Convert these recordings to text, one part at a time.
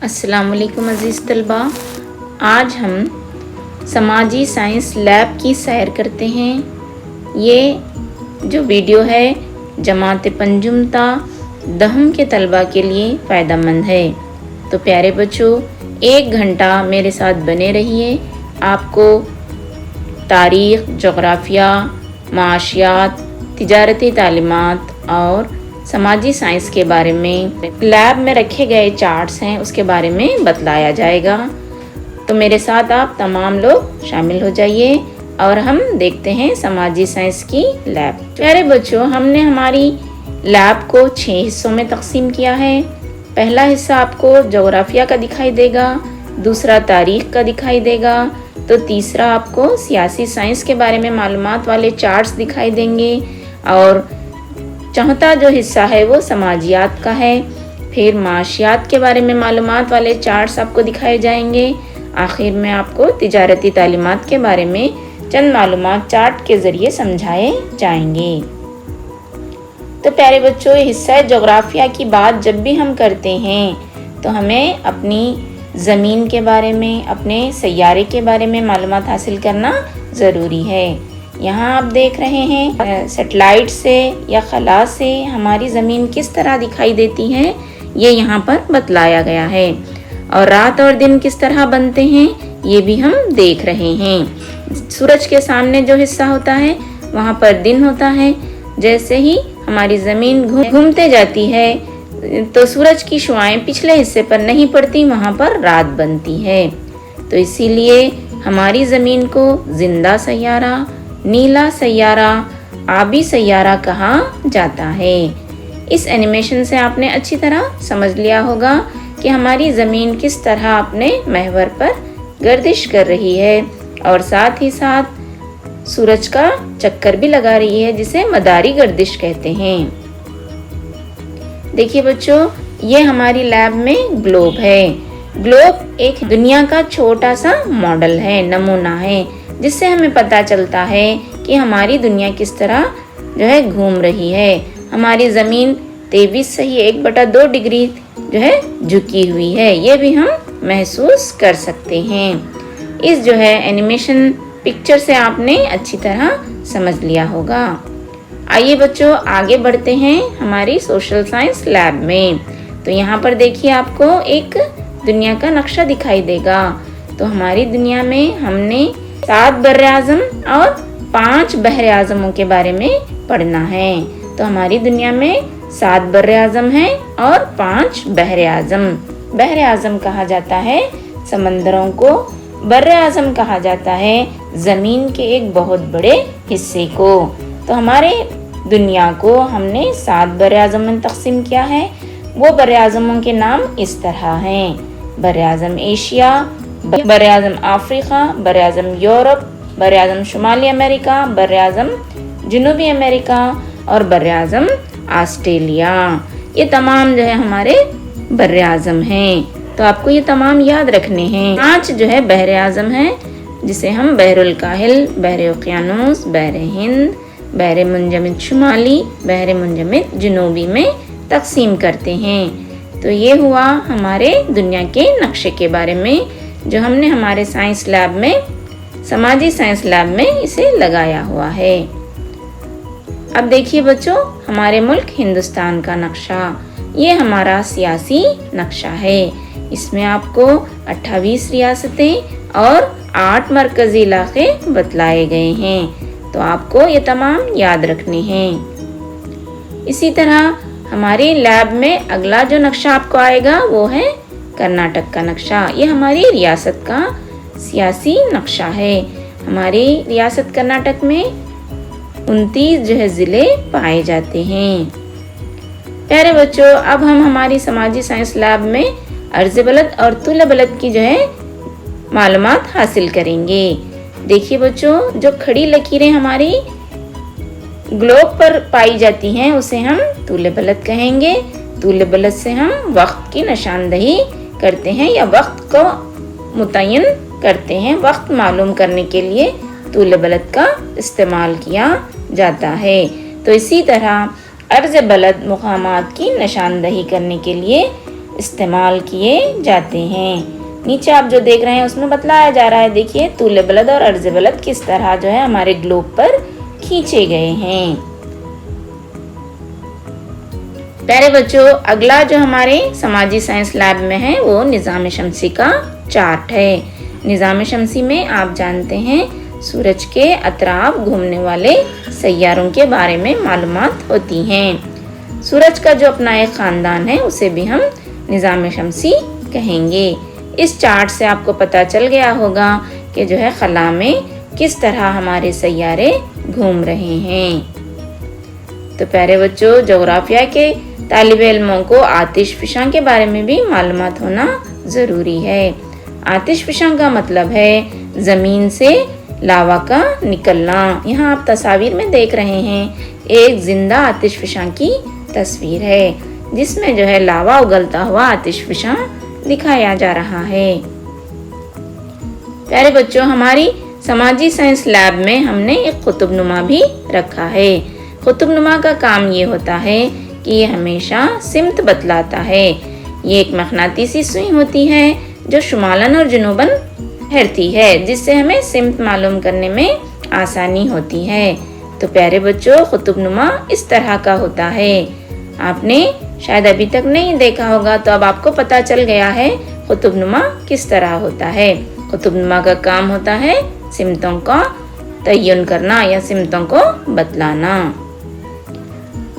अस्सलाम वालेकुम अज़ीज़ तलबा। आज हम समाजी साइंस लैब की सैर करते हैं। ये जो वीडियो है जमात पंजुमता दहम के तलबा के लिए फ़ायदेमंद है। तो प्यारे बच्चों, 1 घंटा मेरे साथ बने रहिए। आपको तारीख़, जोग्राफ़िया, माशियात, तिजारती तालीमात और समाजी साइंस के बारे में लैब में रखे गए चार्ट्स हैं उसके बारे में बतलाया जाएगा। तो मेरे साथ आप तमाम लोग शामिल हो जाइए और हम देखते हैं समाजी साइंस की लैब। प्यारे बच्चों, हमने हमारी लैब को 6 हिस्सों में तकसीम किया है। पहला हिस्सा आपको जोग्राफिया का दिखाई देगा, दूसरा तारीख़ का दिखाई देगा, तो तीसरा आपको सियासी साइंस के बारे में मालूमात वाले चार्ट्स दिखाई देंगे और चौथा जो हिस्सा है वो समाजियात का है। फिर माशियात के बारे में मालूमात वाले चार्ट्स आपको दिखाए जाएंगे। आखिर में आपको तिजारती तालीमात के बारे में चंद मालूमात चार्ट के ज़रिए समझाए जाएंगे। तो प्यारे बच्चों, ये हिस्सा जोग्राफिया की बात जब भी हम करते हैं तो हमें अपनी ज़मीन के बारे में, अपने सैयारे के बारे में मालूमात हासिल करना ज़रूरी है। यहाँ आप देख रहे हैं सैटेलाइट से या खला से हमारी ज़मीन किस तरह दिखाई देती है, ये यहाँ पर बतलाया गया है। और रात और दिन किस तरह बनते हैं ये भी हम देख रहे हैं। सूरज के सामने जो हिस्सा होता है वहाँ पर दिन होता है। जैसे ही हमारी ज़मीन घूमते जाती है तो सूरज की शुआएं पिछले हिस्से पर नहीं पड़ती, वहाँ पर रात बनती है। तो इसीलिए हमारी ज़मीन को जिंदा सैयारा, नीला सैयारा, आबी सैयारा कहा जाता है। इस एनिमेशन से आपने अच्छी तरह समझ लिया होगा कि हमारी ज़मीन किस तरह अपने महवर पर गर्दिश कर रही है और साथ ही साथ सूरज का चक्कर भी लगा रही है, जिसे मदारी गर्दिश कहते हैं। देखिए बच्चों, ये हमारी लैब में ग्लोब है। ग्लोब एक दुनिया का छोटा सा मॉडल है, नमूना है, जिससे हमें पता चलता है कि हमारी दुनिया किस तरह जो है घूम रही है। हमारी ज़मीन 23.1/2 डिग्री जो है झुकी हुई है, ये भी हम महसूस कर सकते हैं। इस जो है एनिमेशन पिक्चर से आपने अच्छी तरह समझ लिया होगा। आइए बच्चों, आगे बढ़ते हैं हमारी सोशल साइंस लैब में। तो यहाँ पर देखिए, आपको एक दुनिया का नक्शा दिखाई देगा। तो हमारी दुनिया में हमने 7 बर्र-ए-आज़म और 5 बहर-ए-आज़मों के बारे में पढ़ना है। तो हमारी दुनिया में 7 बर्र-ए-आज़म हैं और 5 बहर-ए-आज़म। बहर-ए-आज़म कहा जाता है समंदरों को, बर्र-ए-आज़म कहा जाता है ज़मीन के एक बहुत बड़े हिस्से को। तो हमारे दुनिया को हमने 7 बर्र-ए-आज़म में तकसीम किया है। वो बर्र-ए-आज़मों के नाम इस तरह हैं: बर्र-ए-आज़म एशिया, बर्र-ए-आज़म अफ्रीका, बर्र-ए-आज़म यूरोप, बर्र-ए-आज़म शुमाली अमेरिका, बर्र-ए-आज़म जनूबी अमेरिका और बर्र-ए-आज़म ऑस्ट्रेलिया। ये तमाम जो है हमारे बर्र-ए-आज़म हैं। तो आपको ये तमाम याद रखने हैं। 5 जो है बहर-ए-आज़म हैं, जिसे हम बहरुल काहिल, बहर ओकियानूस, बहर हिंद, बहर मुंजमिद शुमाली, बहर मुंजमिद जनूबी में तकसीम करते हैं। तो ये हुआ हमारे दुनिया के नक्शे के बारे में, जो हमने हमारे साइंस लैब में, समाजी साइंस लैब में इसे लगाया हुआ है। अब देखिए बच्चों, हमारे मुल्क हिंदुस्तान का नक्शा, ये हमारा सियासी नक्शा है। इसमें आपको 28 रियासतें और 8 मरकज़ी इलाके बतलाए गए हैं। तो आपको ये तमाम याद रखने हैं। इसी तरह हमारी लैब में अगला जो नक्शा आपको आएगा वो है कर्नाटक का नक्शा। ये हमारी रियासत का सियासी नक्शा है। हमारी रियासत कर्नाटक में 29 जो है ज़िले पाए जाते हैं। प्यारे बच्चों, अब हम हमारी समाजी साइंस लैब में अर्ज़ बलद और तुल बलद की जो है मालूमात हासिल करेंगे। देखिए बच्चों, जो खड़ी लकीरें हमारी ग्लोब पर पाई जाती हैं उसे हम तुल बलद कहेंगे। तुल बलद से हम वक्त की निशानदही करते हैं या वक्त को मुतय्यन करते हैं। वक्त मालूम करने के लिए तुल बलद का इस्तेमाल किया जाता है। तो इसी तरह अर्ज़ बलद मुकामात की निशानदही करने के लिए استعمال کیے جاتے ہیں۔ نیچے آپ جو دیکھ رہے ہیں اس میں بتلایا جا رہا ہے، دیکھیے طول بلد اور عرض بلد کس طرح جو ہے ہمارے گلوب پر کھینچے گئے ہیں۔ پیارے بچوں، اگلا جو ہمارے سماجی سائنس لیب میں ہے وہ نظام شمسی کا چارٹ ہے۔ نظام شمسی میں آپ جانتے ہیں سورج کے اطراف گھومنے والے سیاروں کے بارے میں معلومات ہوتی ہیں۔ سورج کا جو اپنا ایک خاندان ہے اسے بھی ہم نظام شمسی کہیں گے۔ اس چارٹ سے آپ کو پتہ چل گیا ہوگا کہ جو ہے خلا میں کس طرح ہمارے سیارے گھوم رہے ہیں۔ تو پیارے بچوں، جغرافیہ کے طالب علموں کو آتش فشاں کے بارے میں بھی معلومات ہونا ضروری ہے۔ آتش فشاں کا مطلب ہے زمین سے لاوا کا نکلنا۔ یہاں آپ تصاویر میں دیکھ رہے ہیں ایک زندہ آتش فشاں کی تصویر ہے جس میں جو ہے لاوا اگلتا ہوا آتش فشاں دکھایا جا رہا ہے۔ پیارے بچوں، ہماری سماجی سائنس لیب میں ہم نے ایک قطب نما بھی رکھا ہے۔ قطب نما کا کام یہ ہوتا ہے کہ یہ ہمیشہ سمت بتلاتا ہے۔ یہ ایک مغناطیسی سوئی ہوتی ہے جو شمالاً اور جنوباً پھرتی ہے، جس سے ہمیں سمت معلوم کرنے میں آسانی ہوتی ہے۔ تو پیارے بچوں، قطب نما اس طرح کا ہوتا ہے۔ آپ نے شاید ابھی تک نہیں دیکھا ہوگا تو اب آپ کو پتہ چل گیا ہے قطب نما کس طرح ہوتا ہے۔ قطب نما کا کام ہوتا ہے سمتوں کا تعین کرنا یا سمتوں کو بتلانا۔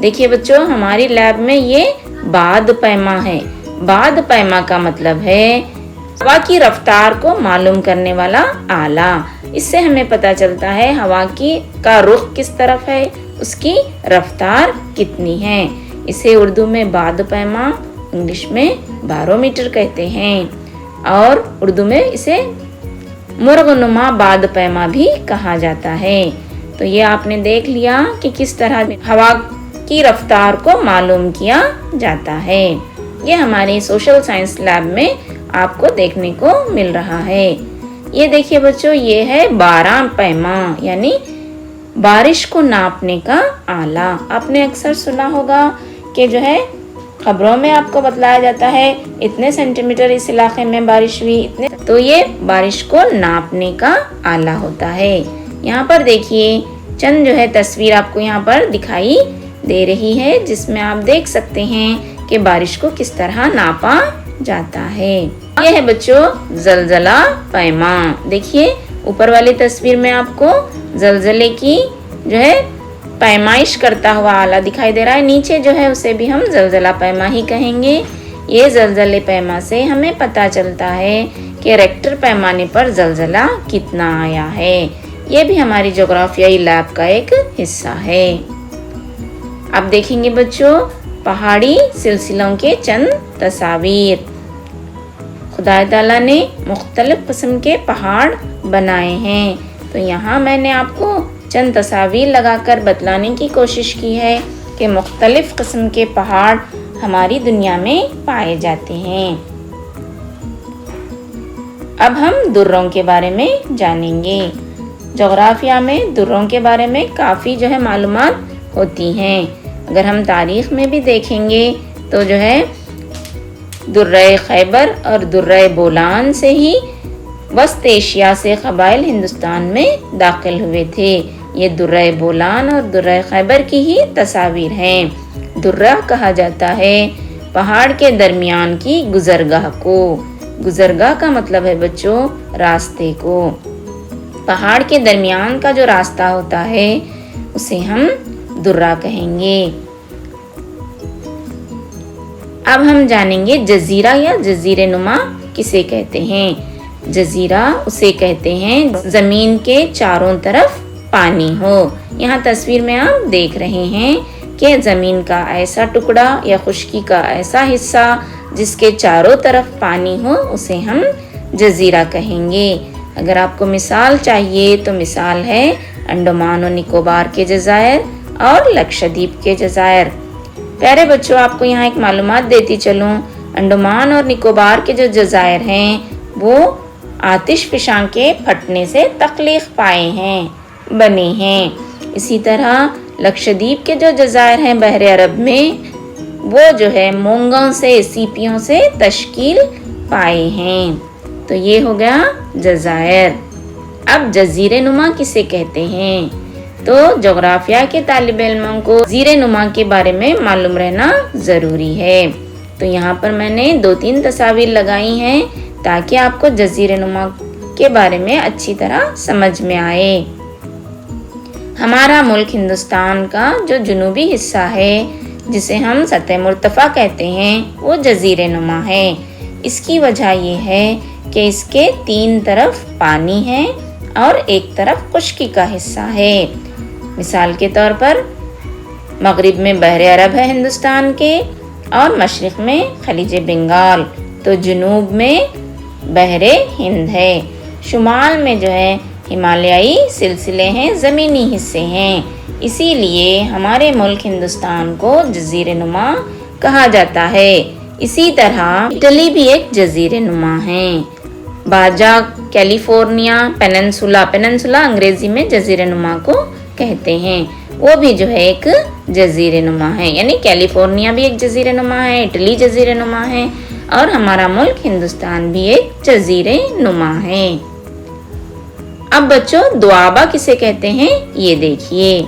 دیکھیے بچوں، ہماری لیب میں یہ باد پیما ہے۔ باد پیما کا مطلب ہے ہوا کی رفتار کو معلوم کرنے والا آلہ۔ اس سے ہمیں پتہ چلتا ہے ہوا کا رخ کس طرف ہے، اس کی رفتار کتنی ہے۔ اسے اردو میں باد پیما، انگلش میں بارومیٹر کہتے ہیں، اور اردو میں اسے مرغ نما باد پیما بھی کہا جاتا ہے۔ تو یہ آپ نے دیکھ لیا کہ کس طرح ہوا کی رفتار کو معلوم کیا جاتا ہے۔ یہ ہماری سوشل سائنس لیب میں آپ کو دیکھنے کو مل رہا ہے۔ یہ دیکھیے بچوں، یہ ہے بارہ پیما، یعنی بارش کو ناپنے کا آلہ۔ آپ نے اکثر سنا ہوگا کہ جو ہے خبروں میں آپ کو بتلایا جاتا ہے اتنے سینٹی میٹر اس علاقے میں بارش ہوئی، تو یہ بارش کو ناپنے کا آلہ ہوتا ہے۔ یہاں پر دیکھیے چند جو ہے تصویر آپ کو یہاں پر دکھائی دے رہی ہے، جس میں آپ دیکھ سکتے ہیں کہ بارش کو کس طرح ناپا جاتا ہے۔ یہ ہے بچوں زلزلہ پیما۔ دیکھیے اوپر والی تصویر میں آپ کو زلزلے کی جو ہے پیمائش کرتا ہوا آلہ دکھائی دے رہا ہے، نیچے جو ہے اسے بھی ہم زلزلہ پیما ہی کہیں گے۔ یہ زلزلے پیما سے ہمیں پتہ چلتا ہے کہ ریکٹر پیمانے پر زلزلہ کتنا آیا ہے۔ یہ بھی ہماری جغرافیائی لیب کا ایک حصہ ہے۔ اب دیکھیں گے بچوں پہاڑی سلسلوں کے چند تصاویر۔ خدا تعالیٰ نے مختلف قسم کے پہاڑ بنائے ہیں، تو یہاں میں نے آپ کو چند تصاویر لگا کر بتلانے کی کوشش کی ہے کہ مختلف قسم کے پہاڑ ہماری دنیا میں پائے جاتے ہیں۔ اب ہم دروں کے بارے میں جانیں گے۔ جغرافیہ میں دروں کے بارے میں کافی جو ہے معلومات ہوتی ہیں۔ اگر ہم تاریخ میں بھی دیکھیں گے تو جو ہے درہ خیبر اور درہ بولان سے ہی وسط ایشیا سے قبائل ہندوستان میں داخل ہوئے تھے۔ یہ درہ بولان اور درہ خیبر کی ہی تصاویر ہیں۔ درہ کہا جاتا ہے پہاڑ کے درمیان کی گزرگاہ کو۔ گزرگاہ کا مطلب ہے بچوں راستے کو۔ پہاڑ کے درمیان کا جو راستہ ہوتا ہے اسے ہم درہ کہیں گے۔ اب ہم جانیں گے جزیرہ یا جزیرے نما کسے کہتے ہیں۔ جزیرہ اسے کہتے ہیں زمین کے چاروں طرف پانی ہو۔ یہاں تصویر میں آپ دیکھ رہے ہیں کہ زمین کا ایسا ٹکڑا یا خشکی کا ایسا حصہ جس کے چاروں طرف پانی ہو اسے ہم جزیرہ کہیں گے۔ اگر آپ کو مثال چاہیے تو مثال ہے انڈمان و نکوبار کے جزائر اور لکشدیپ کے جزائر۔ پیارے بچوں، آپ کو یہاں ایک معلومات دیتی چلوں، انڈمان اور نکوبار کے جو جزائر ہیں وہ آتش فشاں کے پھٹنے سے تخلیق پائے ہیں، بنے ہیں۔ اسی طرح لکشدیپ کے جو جزائر ہیں بحر عرب میں वो जो है मोंगों से, सीपियों से तश्कील पाए हैं। तो ये हो गया जज़ायर। अब जज़ीरे नुमा किसे कहते हैं? तो जोग्राफिया के तालिब इल्मों को जज़ीरे नुमा के बारे में मालूम रहना ज़रूरी है। तो यहाँ पर मैंने 2-3 तस्वीर लगाई हैं ताकि आपको जज़ीरे नुमा के बारे में अच्छी तरह समझ में आए। हमारा मुल्क हिंदुस्तान का जो जुनूबी हिस्सा है, जिसे हम सतह मुर्तफ़ा कहते हैं, वो जज़ीरे नुमा है। इसकी वजह ये है कि इसके 3 तरफ पानी है और एक तरफ खुश्की का हिस्सा है। मिसाल के तौर पर मगरिब में बहरे अरब है हिंदुस्तान के, और मशरिक़ में खलीज बंगाल, तो जुनूब में बहरे हिंद है, शुमाल में जो है हिमालयाई सिलसिले हैं, ज़मीनी हिस्से हैं। इसीलिए हमारे मुल्क हिंदुस्तान को जज़ीरे नुमा कहा जाता है। इसी तरह इटली भी एक जज़ीरे नुमा है। बाजा कैलिफोर्निया पेनिनसुला अंग्रेजी में जज़ीरे नुमा को कहते हैं, वो भी जो है एक जज़ीरे नुमा है। यानी कैलिफोर्निया भी एक जज़ीरे नुमा है, इटली जज़ीरे नुमा है, और हमारा मुल्क हिंदुस्तान भी एक जज़ीरे नुमा है। अब बच्चों, दुआबा किसे कहते हैं ये देखिए।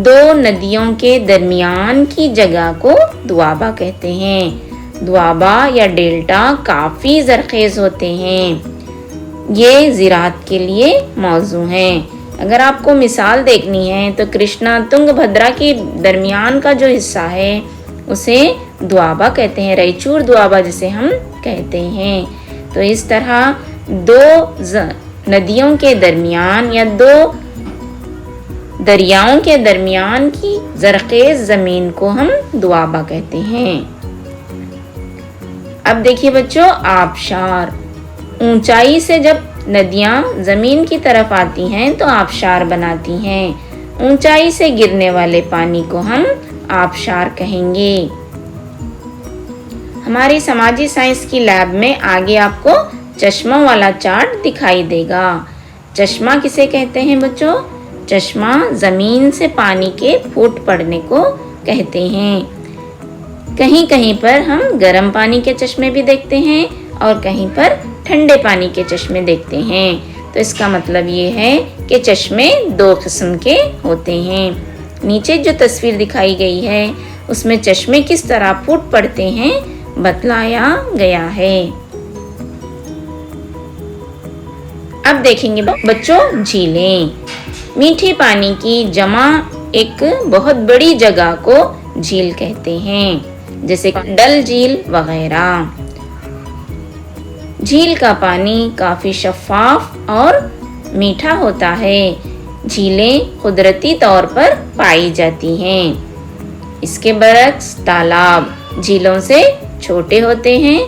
2 नदियों के दरमियान की जगह को दुआबा कहते हैं। दुआबा या डेल्टा काफ़ी ज़रख़ेज़ होते हैं। ये ज़राअत के लिए मौजू हैं। अगर आपको मिसाल देखनी है तो कृष्णा तुंगभद्रा के दरमियान का जो हिस्सा है उसे दुआबा कहते हैं, रायचूर दुआबा जिसे हम कहते हैं। तो इस तरह 2 नदियों के दरमियान या 2 दरियाओं के दरमियान की ज़रख़ेज़ ज़मीन को हम दुआबा कहते हैं। अब देखिए बच्चों, आबशार। ऊंचाई से जब नदियाँ ज़मीन की तरफ आती हैं तो आबशार बनाती हैं। ऊंचाई से गिरने वाले पानी को हम आबशार कहेंगे। हमारी समाजी साइंस की लैब में आगे आपको चश्मों वाला चार्ट दिखाई देगा। चश्मा किसे कहते हैं बच्चों? चश्मा ज़मीन से पानी के फूट पड़ने को कहते हैं। कहीं कहीं पर हम गर्म पानी के चश्मे भी देखते हैं और कहीं पर ठंडे पानी के चश्मे देखते हैं। तो इसका मतलब ये है कि चश्मे 2 किस्म के होते हैं। नीचे जो तस्वीर दिखाई गई है उसमें चश्मे किस तरह फूट पड़ते हैं बतलाया गया है। अब देखेंगे बच्चों झीलें। मीठे पानी की जमा एक बहुत बड़ी जगह को झील कहते हैं, जैसे डल झील वगैरह। झील का पानी काफी शफाफ और मीठा होता है। झीलें कुदरती तौर पर पाई जाती हैं। इसके बरक्स तालाब झीलों से छोटे होते हैं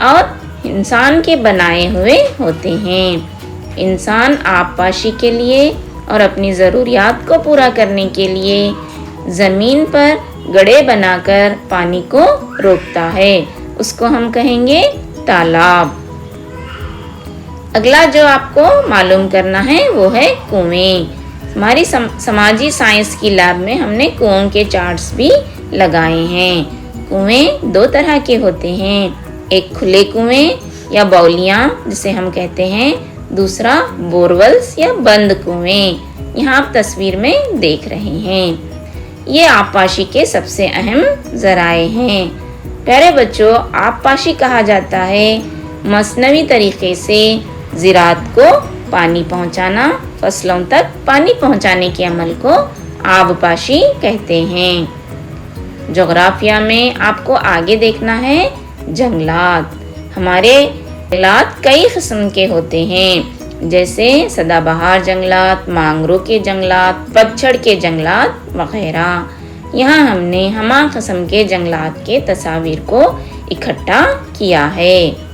और इंसान के बनाए हुए होते हैं। इंसान आबपाशी के लिए और अपनी ज़रूरियात को पूरा करने के लिए ज़मीन पर गड्ढे बनाकर पानी को रोकता है, उसको हम कहेंगे तालाब। अगला जो आपको मालूम करना है वो है कुएं। हमारी समाजी साइंस की लैब में हमने कुओं के चार्ट्स भी लगाए हैं। कुएं 2 तरह के होते हैं, एक खुले कुएं या बाउलियाँ जिसे हम कहते हैं, दूसरा बोरवेल्स या बंद कुएं। यहाँ आप तस्वीर में देख रहे हैं। ये आबपाशी के सबसे अहम ज़राए हैं। प्यारे बच्चों, आबपाशी कहा जाता है मसनवी तरीके से ज़राअत को पानी पहुँचाना, फसलों तक पानी पहुँचाने के अमल को आबपाशी कहते हैं। जोग्राफिया में आपको आगे देखना है जंगलात। हमारे जंगलात कई किस्म के होते हैं, जैसे सदाबहार जंगलात, मांगरों के जंगलात, पतझड़ के जंगलात वगैरह। यहाँ हमने हमा किस्म के जंगलात के तस्वीर को इकट्ठा किया है।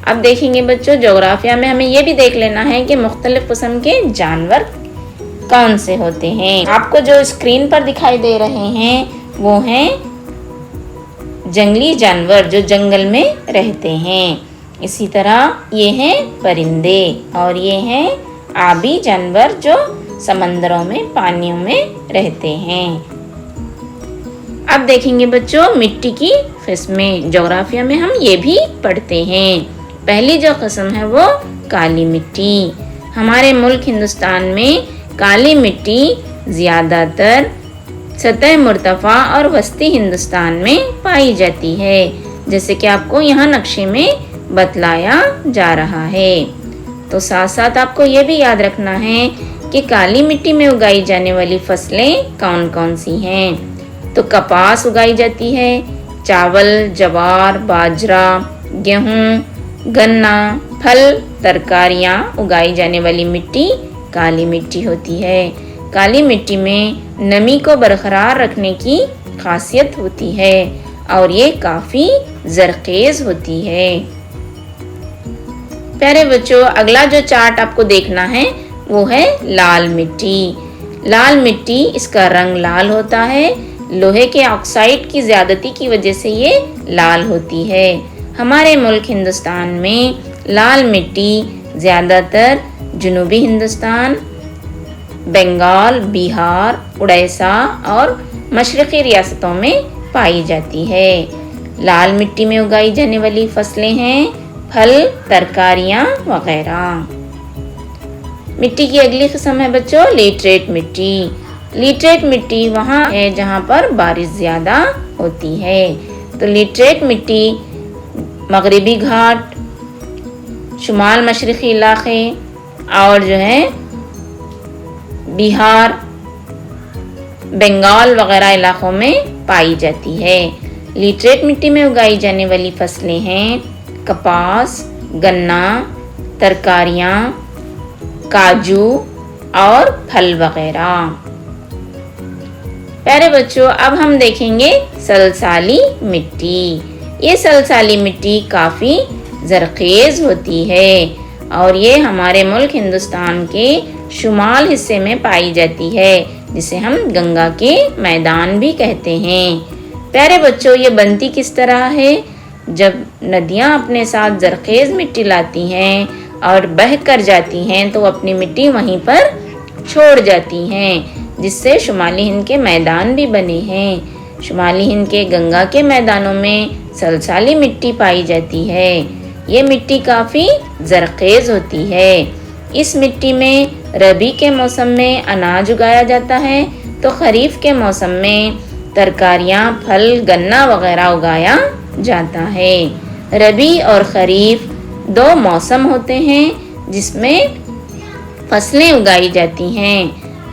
अब देखेंगे बच्चों, जोग्राफिया में हमें ये भी देख लेना है कि मुख्तलिफ किस्म के जानवर कौन से होते हैं। आपको जो स्क्रीन पर दिखाई दे रहे हैं वो हैं जंगली जानवर जो जंगल में रहते हैं। इसी तरह ये हैं परिंदे और ये हैं आबी जानवर जो समंदरों में, पानियों में रहते हैं। اب دیکھیں گے بچوں مٹی کی قسمیں، جغرافیہ میں ہم یہ بھی پڑھتے ہیں۔ پہلی جو قسم ہے وہ کالی مٹی۔ ہمارے ملک ہندوستان میں کالی مٹی زیادہ تر سطح مرتفع اور وسطی ہندوستان میں پائی جاتی ہے، جیسے کہ آپ کو یہاں نقشے میں بتلایا جا رہا ہے۔ تو ساتھ ساتھ آپ کو یہ بھی یاد رکھنا ہے کہ کالی مٹی میں اگائی جانے والی فصلیں کون کون سی ہیں۔ تو کپاس اگائی جاتی ہے، چاول، جوار، باجرا، گیہوں، گنا، پھل، ترکاریاں اگائی جانے والی مٹی کالی مٹی ہوتی ہے۔ کالی مٹی میں نمی کو برقرار رکھنے کی خاصیت ہوتی ہے اور یہ کافی زرخیز ہوتی ہے۔ پیارے بچوں، اگلا جو چارٹ آپ کو دیکھنا ہے وہ ہے لال مٹی۔ لال مٹی، اس کا رنگ لال ہوتا ہے، لوہے کے آکسائڈ کی زیادتی کی وجہ سے یہ لال ہوتی ہے۔ ہمارے ملک ہندوستان میں لال مٹی زیادہ تر جنوبی ہندوستان، بنگال، بہار، اڑیسہ اور مشرقی ریاستوں میں پائی جاتی ہے۔ لال مٹی میں اگائی جانے والی فصلیں ہیں پھل، ترکاریاں وغیرہ۔ مٹی کی اگلی قسم ہے بچوں لیٹریٹ مٹی۔ لیٹریٹ مٹی وہاں ہے جہاں پر بارش زیادہ ہوتی ہے۔ تو لیٹریٹ مٹی مغربی گھاٹ، شمال مشرقی علاقے اور جو ہے بہار، بنگال وغیرہ علاقوں میں پائی جاتی ہے۔ لیٹریٹ مٹی میں اگائی جانے والی فصلیں ہیں کپاس، گنا، ترکاریاں، کاجو اور پھل وغیرہ۔ پیارے بچوں، اب ہم دیکھیں گے سلسالی مٹی۔ یہ سلسالی مٹی کافی زرخیز ہوتی ہے اور یہ ہمارے ملک ہندوستان کے شمال حصے میں پائی جاتی ہے، جسے ہم گنگا کے میدان بھی کہتے ہیں۔ پیارے بچوں، یہ بنتی کس طرح ہے؟ جب ندیاں اپنے ساتھ زرخیز مٹی لاتی ہیں اور بہہ کر جاتی ہیں تو اپنی مٹی وہیں پر چھوڑ جاتی ہیں، جس سے شمالی ہند کے میدان بھی بنے ہیں۔ شمالی ہند کے گنگا کے میدانوں میں سلسالی مٹی پائی جاتی ہے۔ یہ مٹی کافی زرخیز ہوتی ہے۔ اس مٹی میں ربی کے موسم میں اناج اگایا جاتا ہے تو خریف کے موسم میں ترکاریاں، پھل، گنا وغیرہ اگایا جاتا ہے۔ ربی اور خریف دو موسم ہوتے ہیں جس میں فصلیں اگائی جاتی ہیں۔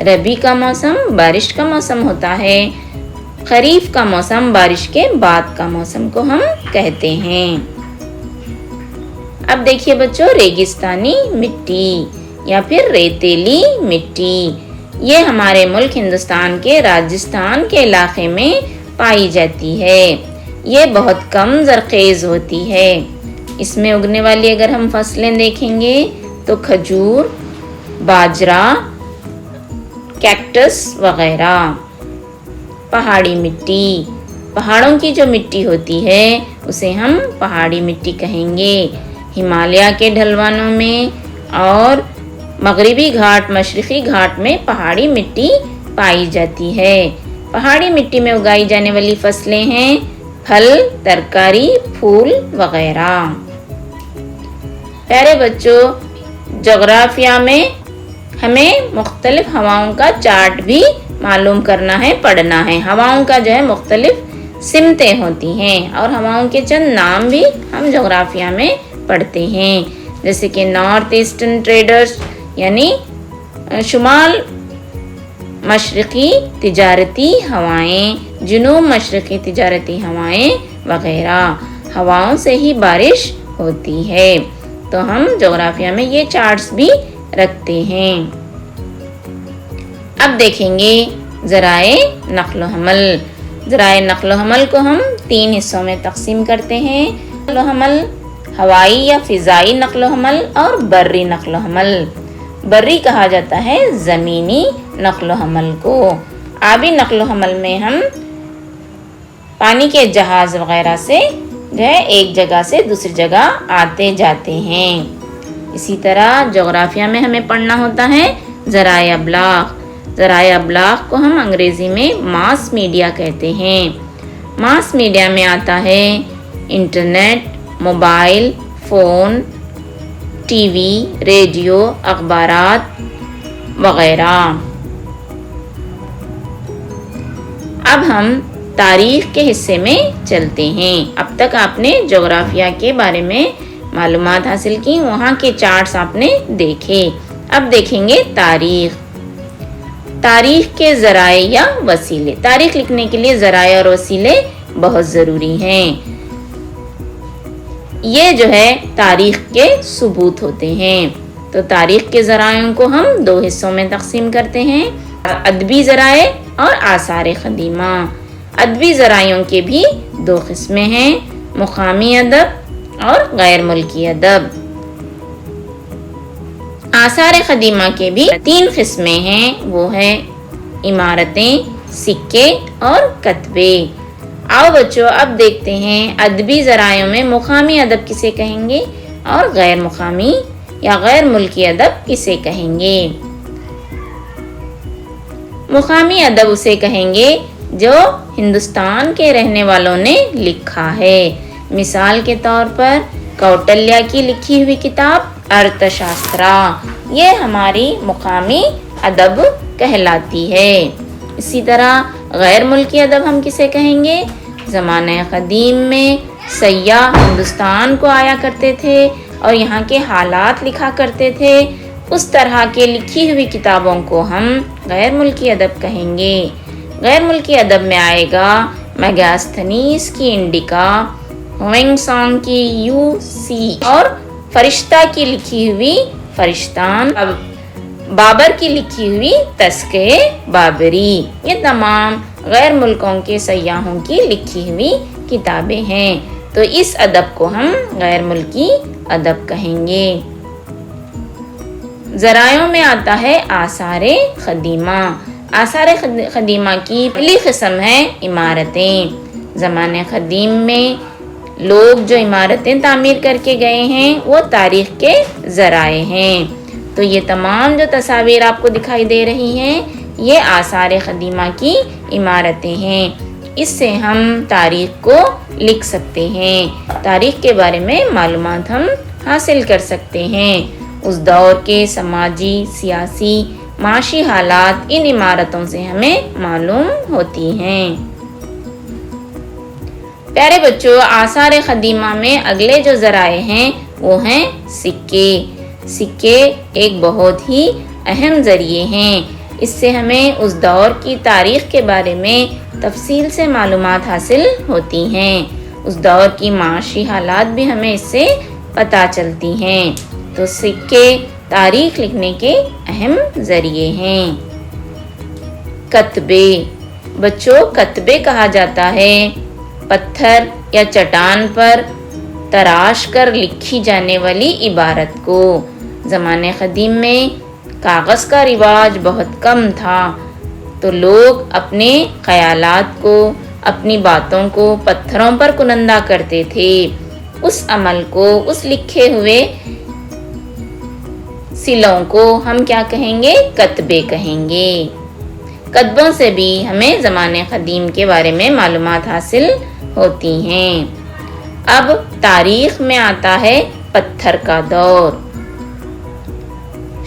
ربی کا موسم بارش کا موسم ہوتا ہے، خریف کا موسم بارش کے بعد کا موسم کو ہم کہتے ہیں۔ اب دیکھیے بچوں ریگستانی مٹی یا پھر ریتیلی مٹی۔ یہ ہمارے ملک ہندوستان کے راجستھان کے علاقے میں پائی جاتی ہے۔ یہ بہت کم زرخیز ہوتی ہے۔ اس میں اگنے والی اگر ہم فصلیں دیکھیں گے تو کھجور، باجرا، کیکٹس وغیرہ۔ پہاڑی مٹی، پہاڑوں کی جو مٹی ہوتی ہے اسے ہم پہاڑی مٹی کہیں گے۔ ہمالیہ کے ڈھلوانوں میں اور مغربی گھاٹ، مشرقی گھاٹ میں پہاڑی مٹی پائی جاتی ہے۔ پہاڑی مٹی میں اگائی جانے والی فصلیں ہیں پھل، ترکاری، پھول وغیرہ۔ پیارے بچوں، جغرافیہ میں ہمیں مختلف ہواؤں کا چارٹ بھی معلوم کرنا ہے، پڑھنا ہے۔ ہواؤں کا جو ہے مختلف سمتیں ہوتی ہیں اور ہواؤں کے چند نام بھی ہم جغرافیہ میں پڑھتے ہیں، جیسے کہ نارتھ ایسٹرن ٹریڈرز یعنی شمال مشرقی تجارتی ہوائیں، جنوب مشرقی تجارتی ہوائیں وغیرہ۔ ہواؤں سے ہی بارش ہوتی ہے، تو ہم جغرافیہ میں یہ چارٹس بھی رکھتے ہیں۔ اب دیکھیں گے ذرائع نقل و حمل۔ ذرائع نقل و حمل کو ہم 3 حصوں میں تقسیم کرتے ہیں: نقل و حمل، ہوائی یا فضائی نقل و حمل اور بری نقل و حمل۔ بری کہا جاتا ہے زمینی نقل و حمل کو۔ آبی نقل و حمل میں ہم پانی کے جہاز وغیرہ سے جو ہے ایک جگہ سے دوسری جگہ آتے جاتے ہیں۔ اسی طرح جغرافیہ میں ہمیں پڑھنا ہوتا ہے ذرائع ابلاغ۔ ذرائع ابلاغ کو ہم انگریزی میں ماس میڈیا کہتے ہیں۔ मास मीडिया में आता है internet, mobile phone, TV, radio, अखबारात वगैरह। अब हम तारीख के हिस्से में चलते हैं। अब तक आपने जोग्राफिया के बारे में मालूमात हासिल की, वहाँ के चार्ट्स आपने देखे। अब देखेंगे तारीख। तारीख के ज़राए या वसीले। तारीख लिखने के लिए ज़राए और वसीले बहुत ज़रूरी हैं। ये जो है तारीख के सबूत होते हैं। तो तारीख के ज़रायों को हम दो हिस्सों में तकसीम करते हैं, अदबी ज़राए और आसार क़दीमा। अदबी ज़रायों के भी दो किस्में हैं, मुकामी अदब और गैर मुल्की अदब। आसार क़दीमा के भी तीन किस्में हैं, वो है इमारतें, सिक्के और कतबे। आओ बच्चों, अब देखते हैं अदबी ज़रायों में मुकामी अदब किसे कहेंगे और गैर मुकामी या गैर मुल्की अदब किसे कहेंगे। मुकामी अदब उसे कहेंगे जो हिंदुस्तान के रहने वालों ने लिखा है। मिसाल के तौर पर कौटिल्य की लिखी हुई किताब अर्थशास्त्र, ये हमारी मुकामी अदब कहलाती है। इसी तरह गैर मुल्की अदब हम किसे कहेंगे? ज़माने क़दीम में सय्याह हिंदुस्तान को आया करते थे और यहाँ के हालात लिखा करते थे, उस तरह के लिखी हुई किताबों को हम गैर मुल्की अदब कहेंगे। गैर मुल्की अदब में आएगा मेगास्थनीज की इंडिका, हुएंगसांग की यूसी और फरिश्ता की लिखी हुई फरिश्तान, बाबर की लिखी हुई तस्के बाबरी। ये तमाम गैर मुल्कों के सयाहों की लिखी हुई किताबें हैं। तो इस अदब को हम गैर मुल्की अदब कहेंगे। ज़रायों में आता है आसारे क़दीमा। आसारे क़दीमा की पहली किस्म है इमारतें। ज़माने क़दीम में लोग जो इमारतें तामीर करके गए हैं वो तारीख़ के ज़राए हैं। तो ये तमाम जो तस्वीर आपको दिखाई दे रही हैं ये आसार क़दीमा की इमारतें हैं। इससे हम तारीख़ को लिख सकते हैं, तारीख़ के बारे में मालूमात हम हासिल कर सकते हैं। उस दौर के समाजी, सियासी, माशी हालात इन इमारतों से हमें मालूम होती हैं। प्यारे बच्चों, आसार क़दीमा में अगले जो ज़राए हैं वो हैं सिक्के। सिक्के एक बहुत ही अहम ज़रिए हैं। इससे हमें उस दौर की तारीख़ के बारे में तफसील से मालूमात हासिल होती हैं। उस दौर की माशी हालात भी हमें इससे पता चलती हैं। तो सिक्के तारीख़ लिखने के अहम ज़रिए हैं। कतबे। बच्चों, कतबे कहा जाता है पत्थर या चट्टान पर तराश कर लिखी जाने वाली इबारत को। ज़माने क़दीम में कागज़ का रिवाज बहुत कम था, तो लोग अपने ख़यालात को, अपनी बातों को पत्थरों पर कुनंदा करते थे। उस अमल को, उस लिखे हुए सिलों को हम क्या कहेंगे? कतबे कहेंगे। कतबों से भी हमें ज़माने क़दीम के बारे में मालूमात हासिल होती हैं। अब तारीख़ में आता है पत्थर का दौर।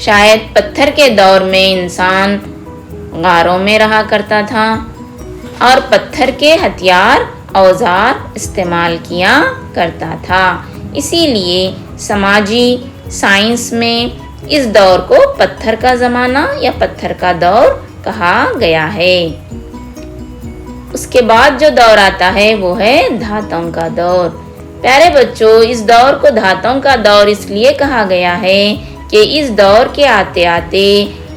शायद पत्थर के दौर में इंसान गारों में रहा करता था और पत्थर के हथियार, औजार इस्तेमाल किया करता था। इसीलिए समाजी साइंस में इस दौर को पत्थर का ज़माना या पत्थर का दौर कहा गया है। उसके बाद जो दौर आता है वो है धातुओं का दौर। प्यारे बच्चों, इस दौर को धातुओं का दौर इसलिए कहा गया है कि इस दौर के आते आते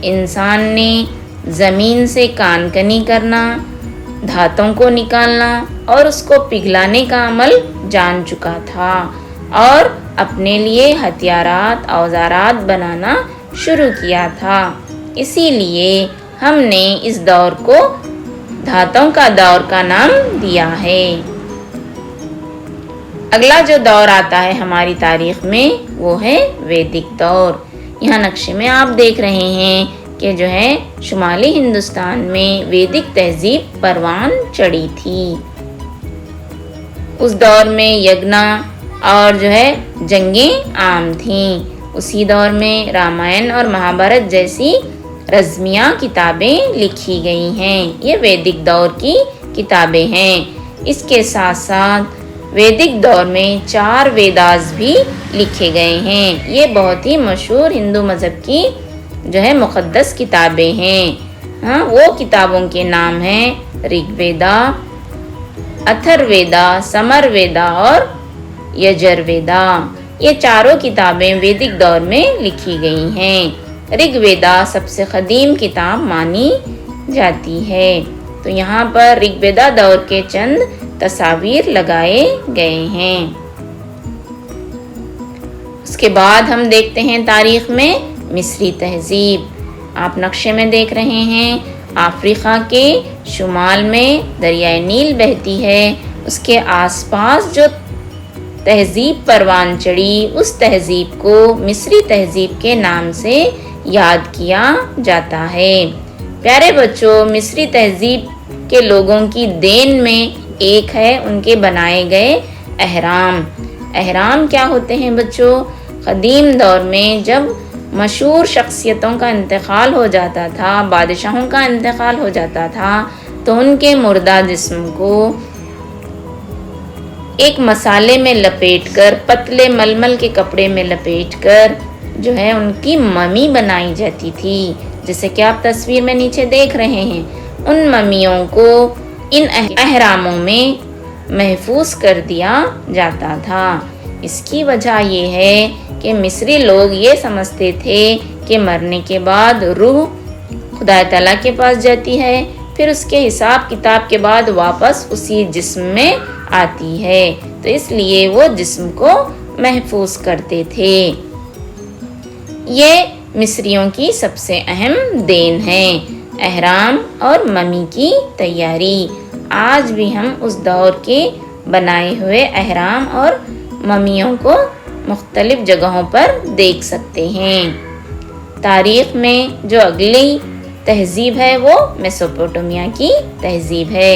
इंसान ने ज़मीन से कानकनी करना, धातुओं को निकालना और उसको पिघलाने का अमल जान चुका था और अपने लिए हथियारात, औजारात बनाना शुरू किया था। इसीलिए हमने इस दौर को धातुओं का दौर का नाम दिया है। अगला जो दौर आता है हमारी तारीख़ में वो है वैदिक दौर। यहाँ नक्शे में आप देख रहे हैं कि जो है शुमाली हिंदुस्तान में वैदिक तहजीब परवान चढ़ी थी। उस दौर में यज्ञ और जो है जंगें आम थीं। उसी दौर में रामायण और महाभारत जैसी रज़्मिया किताबें लिखी गई हैं। ये वैदिक दौर की किताबें हैं। इसके साथ साथ वैदिक दौर में 4 वेदास भी लिखे गए हैं। ये बहुत ही मशहूर हिंदू मज़हब की जो है मुक़द्दस किताबें हैं। हाँ, वो किताबों के नाम हैं ऋग्वेदा, अथर्ववेदा, समरवेदा और यजुर्वेदा। ये चारों किताबें वैदिक दौर में लिखी गई हैं। ऋग्वेदा सबसे कदीम किताब मानी जाती है। तो यहाँ पर ऋग्वेदा दौर के चंद तस्वीर लगाए गए हैं। उसके बाद हम देखते हैं तारीख में मिस्री तहजीब। आप नक्शे में देख रहे हैं, अफ्रीका के शुमाल में दरियाए नील बहती है। उसके आसपास जो तहजीब परवान चढ़ी, उस तहजीब को मिस्री तहजीब के नाम से याद किया जाता है। प्यारे बच्चों, मिस्री तहजीब के लोगों की देन में एक है उनके बनाए गए अहराम। अहराम क्या होते हैं बच्चों? कदीम दौर में जब मशहूर शख्सियतों का इंतकाल हो जाता था, बादशाहों का इंतकाल हो जाता था, तो उनके मुर्दा जिस्म को एक मसाले में लपेटकर, पतले मलमल के कपड़े में लपेटकर जो है उनकी ममी बनाई जाती थी। जैसे कि आप तस्वीर में नीचे देख रहे हैं, उन ममियों को इन अहरामों में महफूज कर दिया जाता था। इसकी वजह ये है कि मिस्री लोग ये समझते थे कि मरने के बाद रूह खुदा ताला के पास जाती है, फिर उसके हिसाब किताब के बाद वापस उसी जिस्म में आती है। तो इसलिए वो जिस्म को महफूज करते थे। ये मिस्रियों की सबसे अहम देन है, अहराम और ममी की तैयारी। आज भी हम उस दौर के बनाए हुए अहराम और ममियों को मुख्तलिफ जगहों पर देख सकते हैं। तारीख में जो अगली तहजीब है वो मेसोपोटामिया की तहजीब है।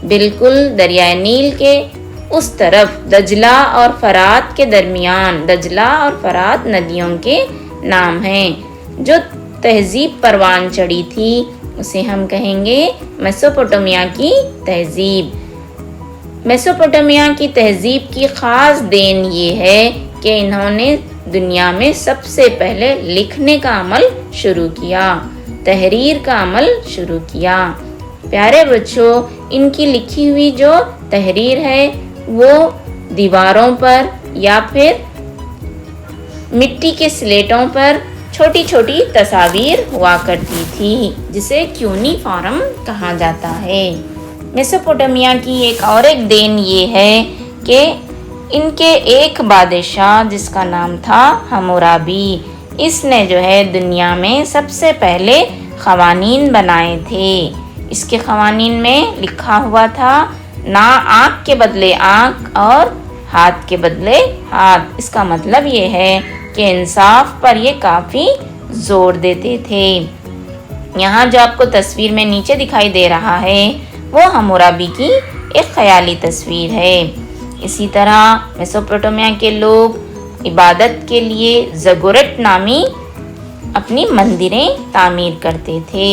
बिल्कुल दरियाए नील के उस तरफ दजला और फरात के दरमियान, दजला और फरात नदियों के नाम हैं। जो तहजीब परवान चढ़ी थी उसे हम कहेंगे मेसोपोटामिया की तहजीब। मेसोपोटामिया की तहजीब की ख़ास देन ये है कि इन्होंने दुनिया में सबसे पहले लिखने का अमल शुरू किया, तहरीर का अमल शुरू किया। प्यारे बच्चों, इनकी लिखी हुई जो तहरीर है वो दीवारों पर या फिर मिट्टी के स्लेटों पर छोटी छोटी तस्वीर हुआ करती थी, जिसे क्यूनीफॉर्म कहा जाता है। मेसोपोटामिया की एक देन ये है कि इनके एक बादशाह जिसका नाम था हम्मुराबी, इसने जो है दुनिया में सबसे पहले क़वानीन बनाए थे। इसके क़वानीन में लिखा हुआ था ना आँख के बदले आँख और हाथ के बदले हाथ। इसका मतलब ये है कि इंसाफ पर ये काफ़ी ज़ोर देते थे। यहाँ जो आपको तस्वीर में नीचे दिखाई दे रहा है वो हम्मुराबी की एक ख़याली तस्वीर है। इसी तरह मेसोपोटामिया के लोग इबादत के लिए ज़गोरट नामी अपनी मंदिरें तामीर करते थे।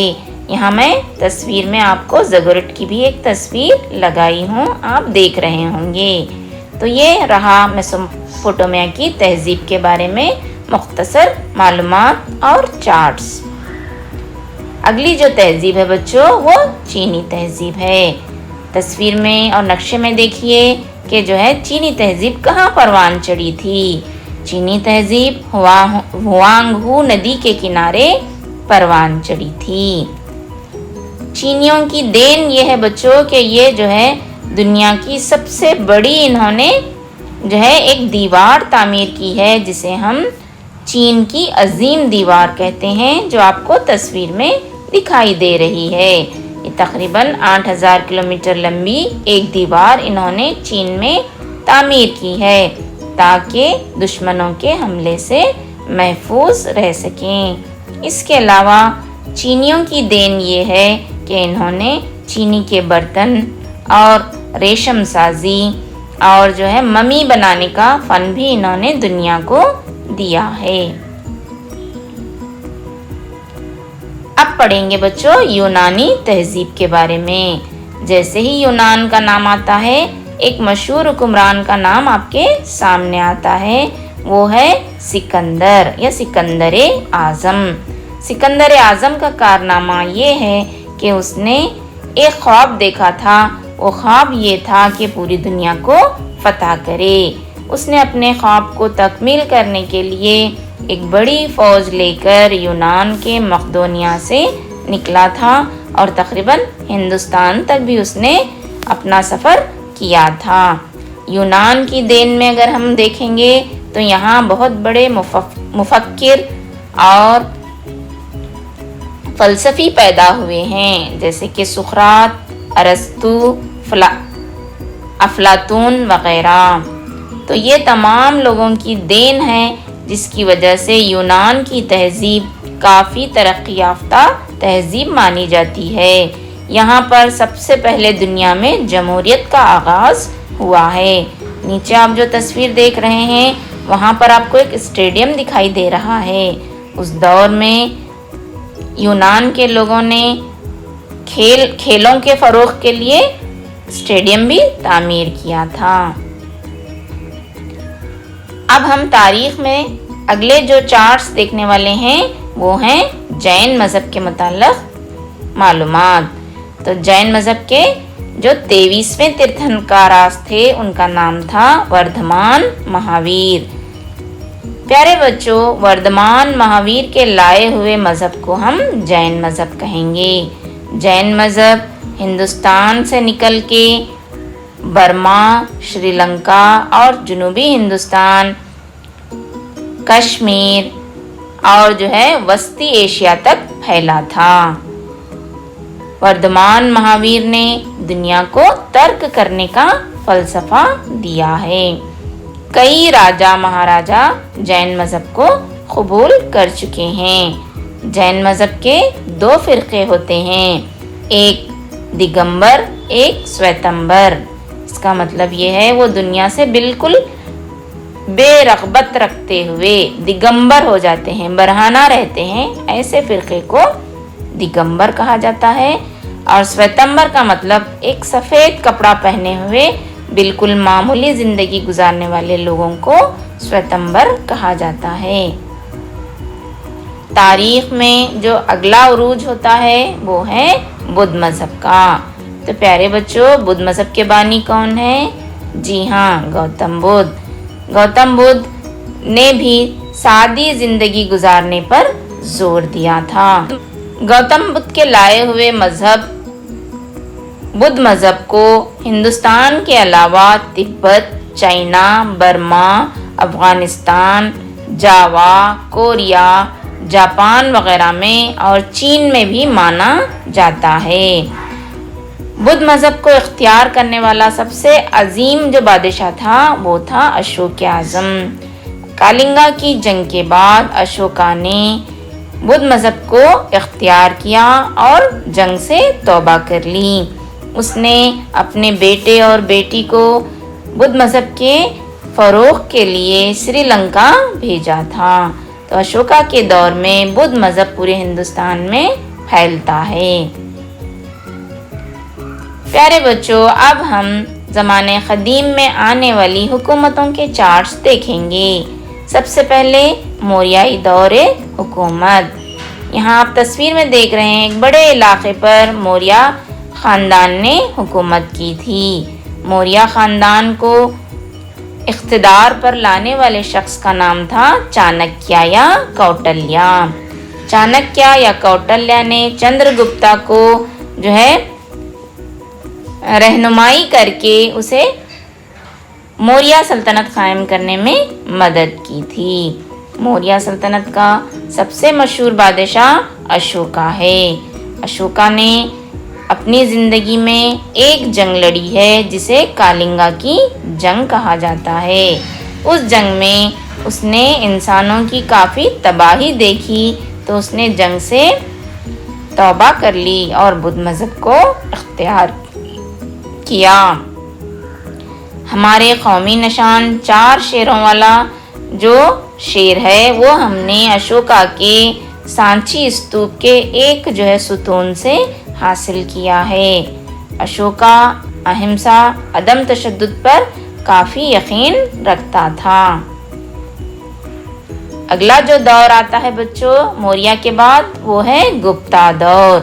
यहाँ मैं तस्वीर में आपको ज़गोरट की भी एक तस्वीर लगाई हूँ, आप देख रहे होंगे। तो ये रहा मेसोपोटामिया की तहजीब के बारे में मुख्तसर मालूमात और चार्ट्स। अगली जो तहजीब है बच्चों वो चीनी तहजीब है। तस्वीर में और नक्शे में देखिए कि जो है चीनी तहजीब कहाँ परवान चढ़ी थी। चीनी तहजीब हुआंगहू नदी के किनारे परवान चढ़ी थी। चीनियों की देन ये है बच्चों कि ये जो है दुनिया की सबसे बड़ी इन्होंने जो है एक दीवार तामीर की है, जिसे हम चीन की अजीम दीवार कहते हैं, जो आपको तस्वीर में दिखाई दे रही है। ये तकरीबन 8000 किलोमीटर लंबी एक दीवार इन्होंने चीन में तामीर की है ताकि दुश्मनों के हमले से महफूज रह सकें। इसके अलावा चीनियों की देन ये है कि इन्होंने चीनी के बर्तन और रेशम साजी اور جو ہے ممی بنانے کا فن بھی انہوں نے دنیا کو دیا ہے۔ اب پڑھیں گے بچوں یونانی تہذیب کے بارے میں۔ جیسے ہی یونان کا نام آتا ہے، ایک مشہور حکمران کا نام آپ کے سامنے آتا ہے، وہ ہے سکندر یا سکندر اعظم۔ سکندر اعظم کا کارنامہ یہ ہے کہ اس نے ایک خواب دیکھا تھا۔ وہ خواب یہ تھا کہ پوری دنیا کو فتح کرے۔ اس نے اپنے خواب کو تکمیل کرنے کے لیے ایک بڑی فوج لے کر یونان کے مقدونیہ سے نکلا تھا اور تقریباً ہندوستان تک بھی اس نے اپنا سفر کیا تھا۔ یونان کی دین میں اگر ہم دیکھیں گے تو یہاں بہت بڑے مفکر اور فلسفی پیدا ہوئے ہیں، جیسے کہ سقراط، ارسطو، افلاطون وغیرہ۔ تو یہ تمام لوگوں کی دین ہے جس کی وجہ سے یونان کی تہذیب کافی ترقی یافتہ تہذیب مانی جاتی ہے۔ یہاں پر سب سے پہلے دنیا میں جمہوریت کا آغاز ہوا ہے۔ نیچے آپ جو تصویر دیکھ رہے ہیں وہاں پر آپ کو ایک اسٹیڈیم دکھائی دے رہا ہے۔ اس دور میں یونان کے لوگوں نے کھیلوں کے فروغ کے لیے اسٹیڈیم بھی تعمیر کیا تھا۔ اب ہم تاریخ میں اگلے جو چارٹس دیکھنے والے ہیں وہ ہیں جین مذہب کے متعلق معلومات۔ تو جین مذہب کے جو 23ویں تیرتھنکاراس تھے ان کا نام تھا وردھمان مہاویر۔ پیارے بچوں، وردھمان مہاویر کے لائے ہوئے مذہب کو ہم جین مذہب کہیں گے۔ جین مذہب ہندوستان سے نکل کے برما، شری لنکا اور جنوبی ہندوستان، کشمیر اور جو ہے وسطی ایشیا تک پھیلا تھا۔ وردھمان مہاویر نے دنیا کو ترک کرنے کا فلسفہ دیا ہے۔ کئی راجا مہاراجا جین مذہب کو قبول کر چکے ہیں۔ جین مذہب کے 2 فرقے ہوتے ہیں، ایک دگمبر، ایک سویتمبر۔ اس کا مطلب یہ ہے وہ دنیا سے بالکل بے رغبت رکھتے ہوئے دگمبر ہو جاتے ہیں، برہنہ رہتے ہیں، ایسے فرقے کو دگمبر کہا جاتا ہے۔ اور سویتمبر کا مطلب ایک سفید کپڑا پہنے ہوئے بالکل معمولی زندگی گزارنے والے لوگوں کو سویتمبر کہا جاتا ہے۔ تاریخ میں جو اگلا عروج ہوتا ہے وہ ہے بدھ مذہب کا۔ تو پیارے بچوں، بدھ مذہب کے بانی کون ہیں؟ جی ہاں، گوتم بدھ۔ گوتم بدھ نے بھی سادی زندگی گزارنے پر زور دیا تھا۔ گوتم بدھ کے لائے ہوئے مذہب بدھ مذہب کو ہندوستان کے علاوہ تبت، چائنا، برما، افغانستان، جاوا، کوریا، جاپان وغیرہ میں اور چین میں بھی مانا جاتا ہے۔ بدھ مذہب کو اختیار کرنے والا سب سے عظیم جو بادشاہ تھا وہ تھا اشوک اعظم۔ کالنگا کی جنگ کے بعد اشوکا نے بدھ مذہب کو اختیار کیا اور جنگ سے توبہ کر لی۔ اس نے اپنے بیٹے اور بیٹی کو بدھ مذہب کے فروغ کے لیے سری لنکا بھیجا تھا۔ تو اشوکا کے دور میں بدھ مذہب پورے ہندوستان میں پھیلتا ہے۔ پیارے بچوں، اب ہم زمانے قدیم میں آنے والی حکومتوں کے چارٹس دیکھیں گے۔ سب سے پہلے موریائی دور حکومت۔ یہاں آپ تصویر میں دیکھ رہے ہیں ایک بڑے علاقے پر موریہ خاندان نے حکومت کی تھی۔ موریہ خاندان کو اقتدار پر لانے والے شخص کا نام تھا چانکیہ یا کوٹلیہ۔ چانکیہ یا کوٹلیہ نے چندر گپتا کو جو ہے رہنمائی کر کے اسے موریہ سلطنت قائم کرنے میں مدد کی تھی۔ موریہ سلطنت کا سب سے مشہور بادشاہ اشوکا ہے۔ اشوکا نے اپنی زندگی میں ایک جنگ لڑی ہے جسے کالنگا کی جنگ کہا جاتا ہے۔ اس جنگ میں اس نے انسانوں کی کافی تباہی دیکھی تو اس نے جنگ سے توبہ کر لی اور بدھ مذہب کو اختیار کیا۔ ہمارے قومی نشان 4 شیروں والا جو شیر ہے وہ ہم نے اشوکا کے سانچی استوپ کے ایک ستون سے حاصل کیا ہے۔ اشوکا اہمسا عدم تشدد پر کافی یقین رکھتا تھا۔ اگلا جو دور آتا ہے بچوں موریہ کے بعد وہ ہے گپتا دور۔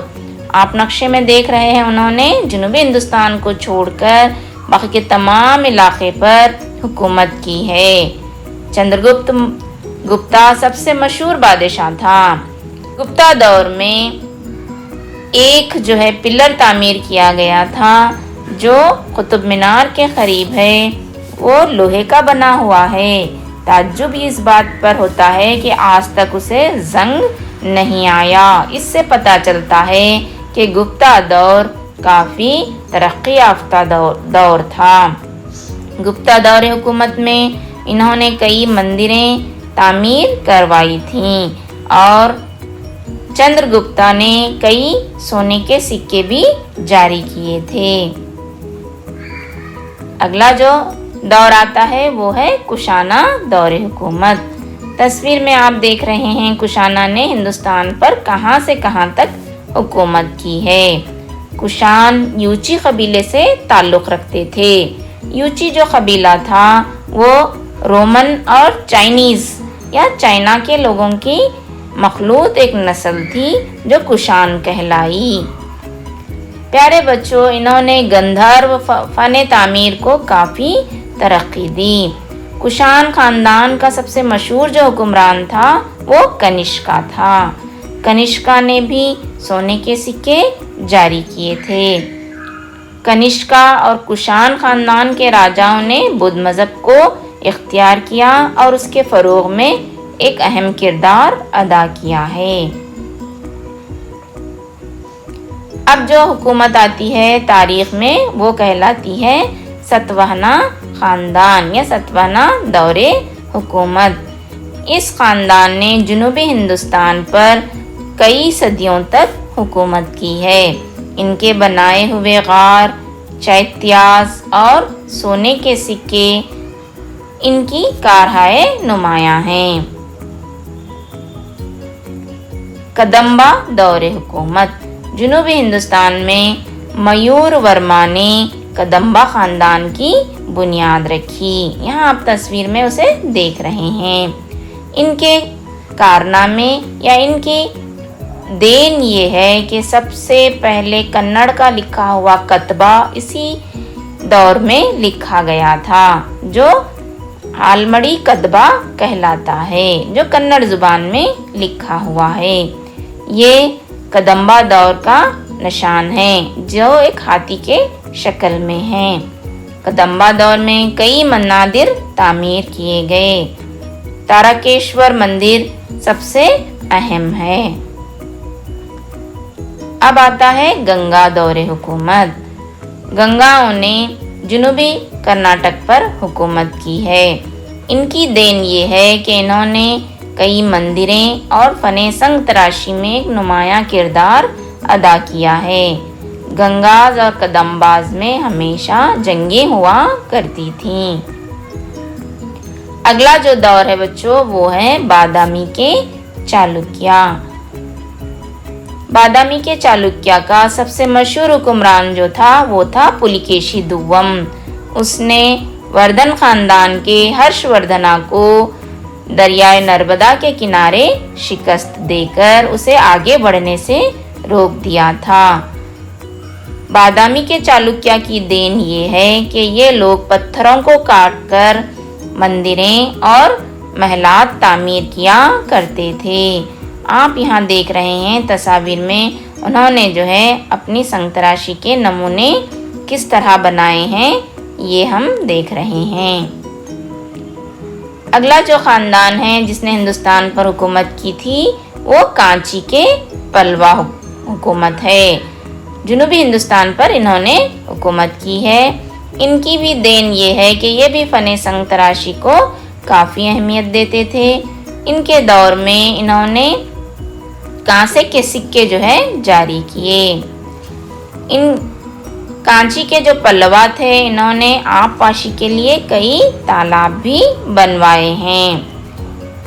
آپ نقشے میں دیکھ رہے ہیں انہوں نے جنوبی ہندوستان کو چھوڑ کر باقی کے تمام علاقے پر حکومت کی ہے۔ چندرگپت گپتا سب سے مشہور بادشاہ تھا۔ گپتا دور میں ایک پلر تعمیر کیا گیا تھا جو قطب مینار کے قریب ہے، وہ لوہے کا بنا ہوا ہے۔ تعجب اس بات پر ہوتا ہے کہ آج تک اسے زنگ نہیں آیا۔ اس سے پتہ چلتا ہے کہ گپتا دور کافی ترقی یافتہ دور تھا۔ گپتا دور حکومت میں انہوں نے کئی مندریں تعمیر کروائی تھیں اور چندرگپتا نے کئی سونے کے سکے بھی جاری کیے تھے۔ اگلا جو دور آتا ہے وہ ہے کشانہ دور حکومت۔ تصویر میں آپ دیکھ رہے ہیں کشانہ نے ہندوستان پر کہاں سے کہاں تک حکومت کی ہے۔ کشان یوچی قبیلے سے تعلق رکھتے تھے۔ یوچی جو قبیلہ تھا وہ رومن اور چائنیز یا چائنا کے لوگوں کی مخلوط ایک نسل تھی جو کشان کہلائی۔ پیارے بچوں انہوں نے گندھرو فن تعمیر کو کافی ترقی دی۔ کشان خاندان کا سب سے مشہور جو حکمران تھا وہ کنشکا تھا۔ کنشکا نے بھی سونے کے سکے جاری کیے تھے۔ کنشکا اور کشان خاندان کے راجاؤں نے بدھ مذہب کو اختیار کیا اور اس کے فروغ میں ایک اہم کردار ادا کیا ہے۔ اب جو حکومت آتی ہے تاریخ میں وہ کہلاتی ہے ستواہنا خاندان یا ستواہنا دور حکومت۔ اس خاندان نے جنوبی ہندوستان پر کئی صدیوں تک حکومت کی ہے۔ ان کے بنائے ہوئے غار، چیتیاز اور سونے کے سکے ان کی کارہائے نمایاں ہیں۔ کدمبا دور حکومت۔ جنوبی ہندوستان میں میور ورما نے کدمبا خاندان کی بنیاد رکھی۔ یہاں آپ تصویر میں اسے دیکھ رہے ہیں۔ ان کے کارنامے یا ان کی دین یہ ہے کہ سب سے پہلے کنڑ کا لکھا ہوا کتبہ اسی دور میں لکھا گیا تھا جو آلمڑی کتبہ کہلاتا ہے، جو کنڑ زبان میں لکھا ہوا ہے۔ یہ کدمبا دور کا نشان ہے جو ایک ہاتھی کے شکل میں ہے۔ کدمبا دور میں کئی منادر تعمیر کیے گئے۔ تارکیشور مندر سب سے اہم ہے۔ اب آتا ہے گنگا دور حکومت۔ گنگاؤں نے جنوبی کرناٹک پر حکومت کی ہے۔ ان کی دین یہ ہے کہ انہوں نے کئی مندریں اور فن سنگ تراشی میں ایک نمایاں کردار ادا کیا ہے۔ گنگاز اور کدمباز میں ہمیشہ جنگیں ہوا کرتی تھیں۔ اگلا جو دور ہے بچوں وہ ہے بادامی کے چالوکیا۔ بادامی کے چالوکیا کا سب سے مشہور حکمران جو تھا وہ تھا پُلکیشی دوم۔ اس نے وردھن خاندان کے ہرش وردھنا کو دریائے نرمدا کے کنارے شکست دے کر اسے آگے بڑھنے سے روک دیا تھا۔ بادامی کے چالوکیا کی دین یہ ہے کہ یہ لوگ پتھروں کو کاٹ کر مندریں اور محلات تعمیر کیا کرتے تھے۔ آپ یہاں دیکھ رہے ہیں تصاویر میں انہوں نے اپنی سنگ تراشی کے نمونے کس طرح بنائے ہیں یہ ہم دیکھ رہے ہیں۔ اگلا جو خاندان ہے جس نے ہندوستان پر حکومت کی تھی وہ کانچی کے پلوا حکومت ہے۔ جنوبی ہندوستان پر انہوں نے حکومت کی ہے۔ ان کی بھی دین یہ ہے کہ یہ بھی فن سنگ تراشی کو کافی اہمیت دیتے تھے۔ ان کے دور میں انہوں نے کانسے کے سکے جاری کیے۔ ان कांची के जो पल्लवा थे इन्होंने आबपाशी के लिए कई तालाब भी बनवाए हैं।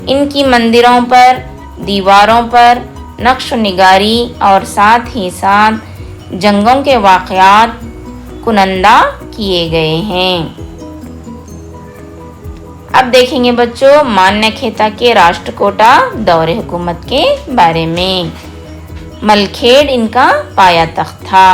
इनकी मंदिरों पर, दीवारों पर नक्श निगारी और साथ ही साथ जंगों के वाक़यात कुनंदा किए गए हैं। अब देखेंगे बच्चों मान्यखेता के राष्ट्रकोटा दौरे हुकूमत के बारे में। मलखेड़ इनका पाया तख्त था।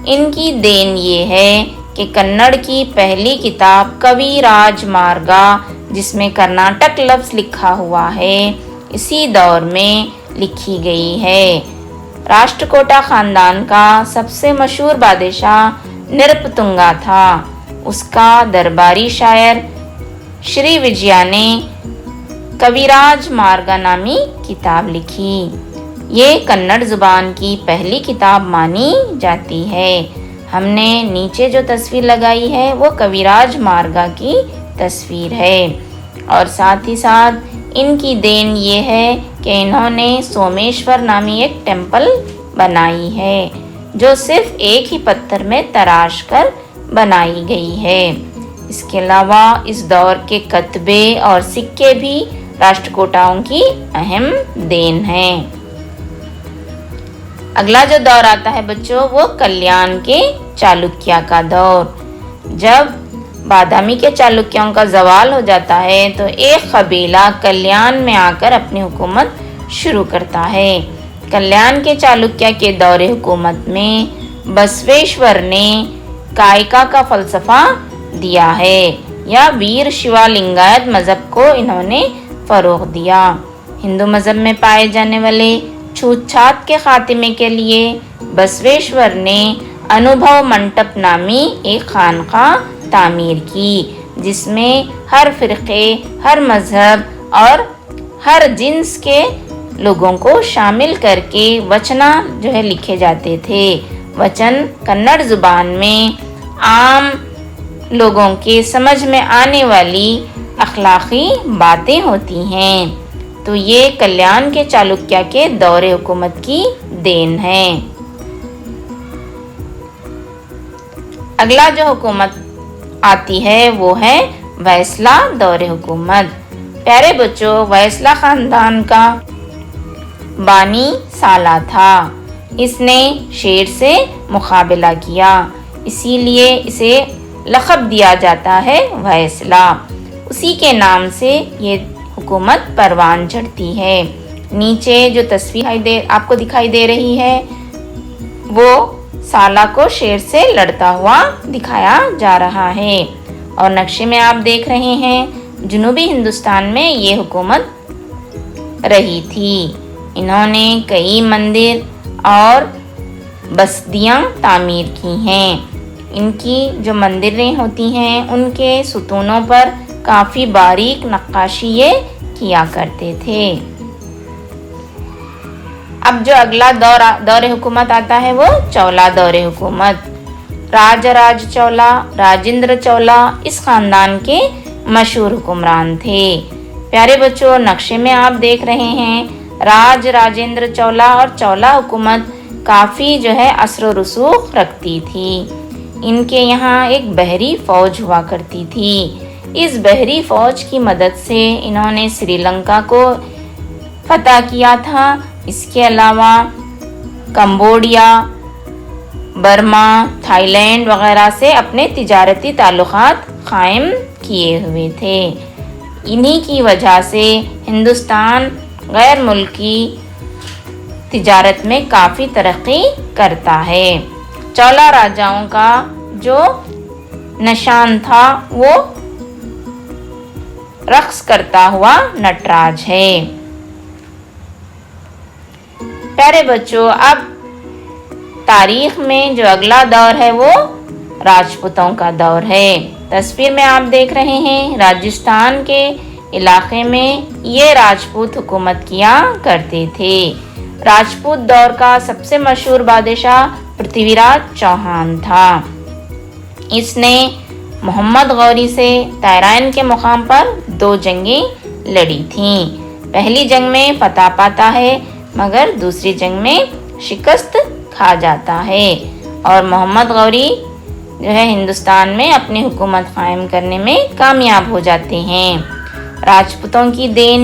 इनकी देन ये है कि कन्नड़ की पहली किताब कविराज मार्गा, जिसमें कर्नाटक लफ्ज़ लिखा हुआ है, इसी दौर में लिखी गई है। राष्ट्रकोटा ख़ानदान का सबसे मशहूर बादशाह निरपतुंगा था। उसका दरबारी शायर श्री विजया ने कविराज मार्गा नामी किताब लिखी। ये कन्नड़ ज़ुबान की पहली किताब मानी जाती है। हमने नीचे जो तस्वीर लगाई है वो कविराज मार्गा की तस्वीर है। और साथ ही साथ इनकी देन ये है कि इन्होंने सोमेश्वर नामी एक टेम्पल बनाई है, जो सिर्फ एक ही पत्थर में तराश कर बनाई गई है। इसके अलावा इस दौर के कतबे और सिक्के भी राष्ट्रकोटाओं की अहम देन हैं। अगला जो दौर आता है बच्चों वो कल्याण के चालुक्य का दौर। जब बादामी के चालुक्यों का जवाल हो जाता है तो एक कबीला कल्याण में आकर अपनी हुकूमत शुरू करता है। कल्याण के चालुक्य के दौरे हुकूमत में बसवेश्वर ने कायका का फलसफा दिया है, या वीर शिवा लिंगायत मज़हब को इन्होंने फ़रोग़ दिया। हिंदू मज़हब में पाए जाने वाले छूत-छात के खात्मे के लिए बसवेश्वर ने अनुभव मंटप नामी एक खानका तामीर की, जिसमें हर फ़िरक़े, हर मज़हब और हर जिन्स के लोगों को शामिल करके वचना जो है लिखे जाते थे। वचन कन्नड़ ज़ुबान में आम लोगों के समझ में आने वाली अखलाक़ी बातें होती हैं। तो ये कल्याण के चालुक्य के दौरे हुकूमत की देन है। अगला जो हुकूमत आती है वो है वैसला दौरे हुकूमत। प्यारे बच्चों, वैसला ख़ानदान का बानी साला था। इसने शेर से मुकाबला किया, इसीलिए इसे लक़ब दिया जाता है वैसला। उसी के नाम से ये हुकूमत परवान चढ़ती है। नीचे जो तस्वीर आपको दिखाई दे रही है वो साला को शेर से लड़ता हुआ दिखाया जा रहा है। और नक्शे में आप देख रहे हैं जनूबी हिंदुस्तान में ये हुकूमत रही थी। इन्होंने कई मंदिर और बस्तियां तामीर की हैं। इनकी जो मंदिरें होती हैं उनके सुतूनों पर काफ़ी बारीक नक्काशी ये किया करते थे। अब जो अगला दौरे हुकूमत आता है वो चौला दौरे हुकूमत। राज चौला, राजेंद्र चौला इस ख़ानदान के मशहूर हुक्मरान थे। प्यारे बच्चों, नक्शे में आप देख रहे हैं राजेंद्र चौला और चौला हुकूमत काफ़ी जो है असर रसूख रखती थी। इनके यहाँ एक बहरी फ़ौज हुआ करती थी। इस बहरी फ़ौज की मदद से इन्होंने श्रीलंका को फतह किया था। इसके अलावा कंबोडिया, बर्मा, थाईलैंड वगैरह से अपने तिजारती ताल्लुकात कायम किए हुए थे। इन्हीं की वजह से हिंदुस्तान गैर मुल्की तिजारत में काफ़ी तरक्की करता है। चौला राजाओं का जो निशान था वो रक्स करता हुआ नटराज है। प्यारे बच्चों, अब तारीख में जो अगला दौर है वो राजपूतों का दौर है। तस्वीर में आप देख रहे हैं राजस्थान के इलाके में ये राजपूत हुकूमत किया करते थे। राजपूत दौर का सबसे मशहूर बादशाह पृथ्वीराज चौहान था। इसने मोहम्मद गौरी से तैरान के मुकाम पर 2 जंगें लड़ी थीं। पहली जंग में फतह पाता है मगर दूसरी जंग में शिकस्त खा जाता है और मोहम्मद गौरी جو ہے ہندوستان میں اپنی حکومت قائم کرنے میں کامیاب ہو جاتے ہیں۔ راجپوتوں کی دین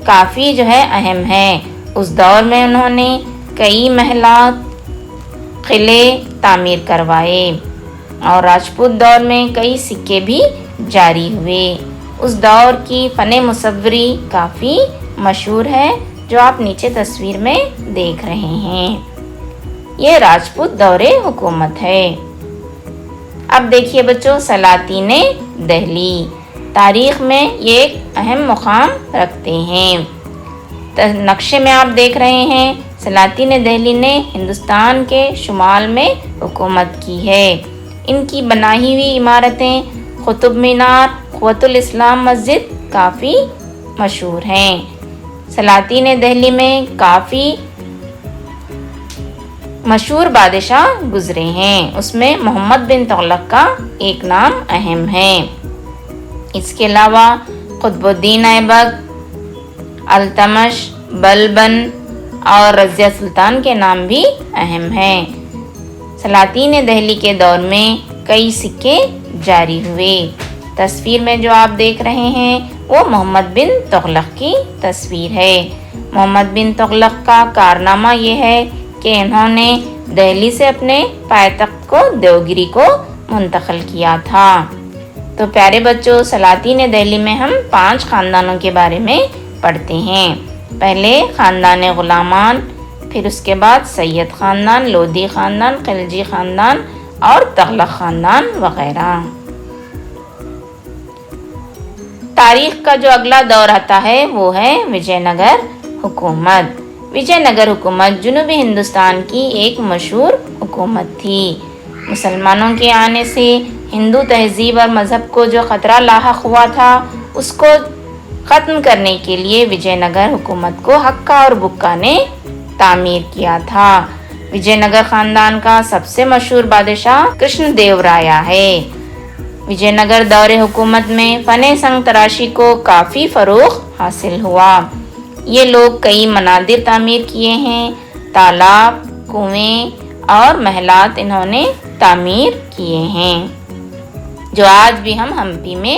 کافی جو ہے اہم ہے۔ اس دور میں انہوں نے کئی محلات، قلعے تعمیر کروائے اور راجپوت دور میں کئی سکے بھی جاری ہوئے۔ اس دور کی فن مصوری کافی مشہور ہے، جو آپ نیچے تصویر میں دیکھ رہے ہیں۔ یہ راجپوت دور حکومت ہے۔ اب دیکھیے بچوں، سلاطین دہلی تاریخ میں یہ ایک اہم مقام رکھتے ہیں۔ نقشے میں آپ دیکھ رہے ہیں، سلاطین دہلی نے ہندوستان کے شمال میں حکومت کی ہے۔ ان کی بنائی ہوئی عمارتیں قطب مینار، قوۃ الاسلام مسجد کافی مشہور ہیں۔ سلاطین دہلی میں کافی مشہور بادشاہ گزرے ہیں، اس میں محمد بن تغلق کا ایک نام اہم ہے۔ اس کے علاوہ قطب الدین ایبک، التمش، بلبن اور رضیہ سلطان کے نام بھی اہم ہیں۔ سلاطین دہلی کے دور میں کئی سکے جاری ہوئے۔ تصویر میں جو آپ دیکھ رہے ہیں وہ محمد بن تغلق کی تصویر ہے۔ محمد بن تغلق کا کارنامہ یہ ہے کہ انہوں نے دہلی سے اپنے پائتخت کو دیوگری کو منتقل کیا تھا۔ تو پیارے بچوں، سلاطین دہلی میں ہم 5 خاندانوں کے بارے میں پڑھتے ہیں۔ پہلے خاندان غلامان، پھر اس کے بعد سید خاندان، لودھی خاندان، خلجی خاندان اور تغلق خاندان وغیرہ۔ تاریخ کا جو اگلا دور آتا ہے وہ ہے وجے نگر حکومت۔ وجے نگر حکومت جنوبی ہندوستان کی ایک مشہور حکومت تھی۔ مسلمانوں کے آنے سے ہندو تہذیب اور مذہب کو جو خطرہ لاحق ہوا تھا، اس کو ختم کرنے کے لیے وجے نگر حکومت کو ہکا اور بکا نے تعمیر کیا تھا۔ وجے نگر خاندان کا سب سے مشہور بادشاہ کرشن دیو رایا ہے۔ وجے نگر دور حکومت میں فن سنگ تراشی کو کافی فروغ حاصل ہوا۔ یہ لوگ کئی منادر تعمیر کیے ہیں، تالاب، کنویں اور محلات انہوں نے تعمیر کیے ہیں، جو آج بھی ہم ہمپی میں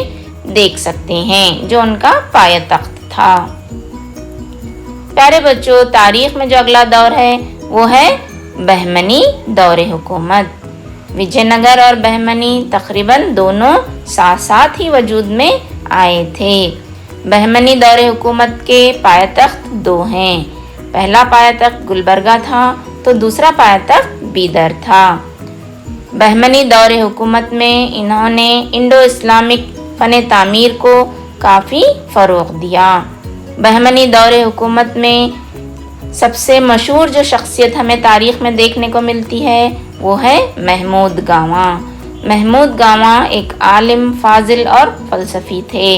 دیکھ سکتے ہیں، جو ان کا پایتخت تھا۔ پیارے بچوں، تاریخ میں جو اگلا دور ہے وہ ہے بہمنی دور حکومت۔ وجے نگر اور بہمنی تقریباً دونوں ساتھ ساتھ ہی وجود میں آئے تھے۔ بہمنی دور حکومت کے پایتخت 2 ہیں۔ پہلا پایتخت گلبرگہ تھا تو دوسرا پایتخت بیدر تھا۔ بہمنی دور حکومت میں انہوں نے انڈو اسلامک فن تعمیر کو کافی فروغ دیا۔ بہمنی دور حکومت میں سب سے مشہور جو شخصیت ہمیں تاریخ میں دیکھنے کو ملتی ہے وہ ہے محمود گاواں۔ محمود گاواں ایک عالم، فاضل اور فلسفی تھے۔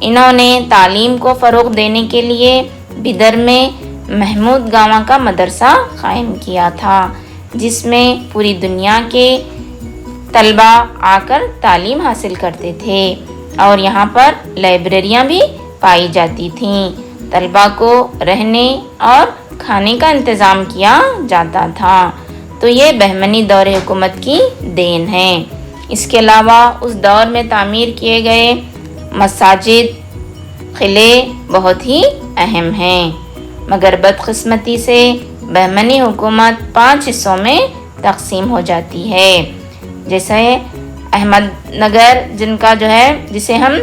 انہوں نے تعلیم کو فروغ دینے کے لیے بیدر میں محمود گاواں کا مدرسہ قائم کیا تھا، جس میں پوری دنیا کے طلباء آ کر تعلیم حاصل کرتے تھے اور یہاں پر لائبریریاں بھی پائی جاتی تھیں۔ طلباء کو رہنے اور کھانے کا انتظام کیا جاتا تھا۔ تو یہ بہمنی دور حکومت کی دین ہے۔ اس کے علاوہ اس دور میں تعمیر کیے گئے مساجد، قلعے بہت ہی اہم ہیں، مگر بدقسمتی سے بہمنی حکومت 5 حصوں میں تقسیم ہو جاتی ہے، جیسے احمد نگر جن کا جو ہے جسے ہم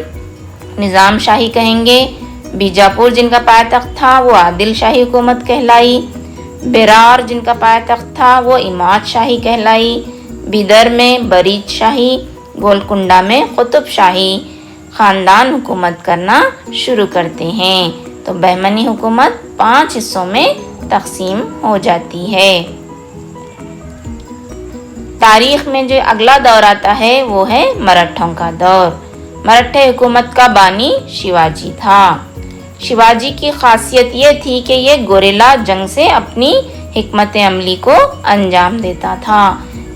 نظام شاہی کہیں گے، بیجاپور جن کا پایتخت تھا وہ عادل شاہی حکومت کہلائی، بیرار جن کا پایتخت تھا وہ اماد شاہی کہلائی، بیدر میں بریج شاہی، گولکنڈا میں قطب شاہی خاندان حکومت کرنا شروع کرتے ہیں۔ تو بہمنی حکومت 5 حصوں میں تقسیم ہو جاتی ہے۔ تاریخ میں جو اگلا دور آتا ہے وہ ہے مرٹھوں کا دور۔ مرٹھے حکومت کا بانی شیواجی تھا۔ شیواجی کی خاصیت یہ تھی کہ یہ گوریلا جنگ سے اپنی حکمت عملی کو انجام دیتا تھا۔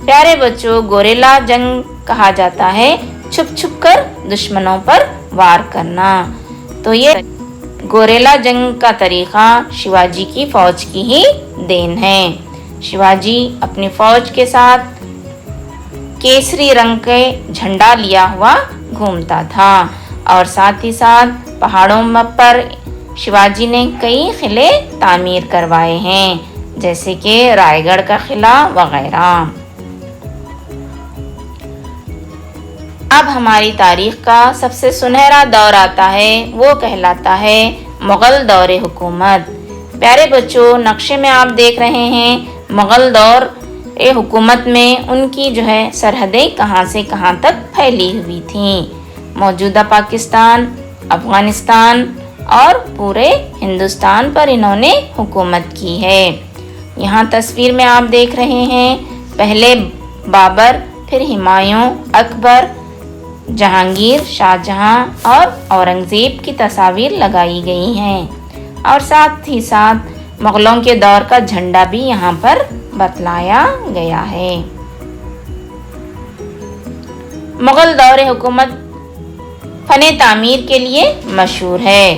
پیارے بچوں، گوریلا جنگ کہا جاتا ہے چھپ چھپ کر دشمنوں پر وار کرنا۔ تو یہ گوریلا جنگ کا طریقہ شیواجی کی فوج کی ہی دین ہے۔ شیواجی اپنی فوج کے ساتھ केसरी रंग के झंडा लिया हुआ घूमता था। और साथ ही साथ पहाड़ों पर शिवाजी ने कई किले तामीर करवाए हैं, जैसे कि रायगढ़ का किला वगैरह। अब हमारी तारीख का सबसे सुनहरा दौर आता है, वो कहलाता है मुग़ल दौर हुकूमत। प्यारे बच्चों, नक्शे में आप देख रहे हैं मुग़ल दौर हुकूमत में उनकी सरहदें कहाँ से कहाँ तक फैली हुई थीं। मौजूदा पाकिस्तान, अफ़गानिस्तान और पूरे हिंदुस्तान पर इन्होंने हुकूमत की है। यहाँ तस्वीर में आप देख रहे हैं पहले बाबर, फिर हुमायूं, अकबर, जहांगीर, शाहजहां और औरंगज़ेब की तस्वीर लगाई गई हैं। और साथ ही साथ मुग़लों के दौर का झंडा भी यहाँ पर बतलाया गया है। मुग़ल दौर हुकूमत फ़न तामीर के लिए मशहूर है।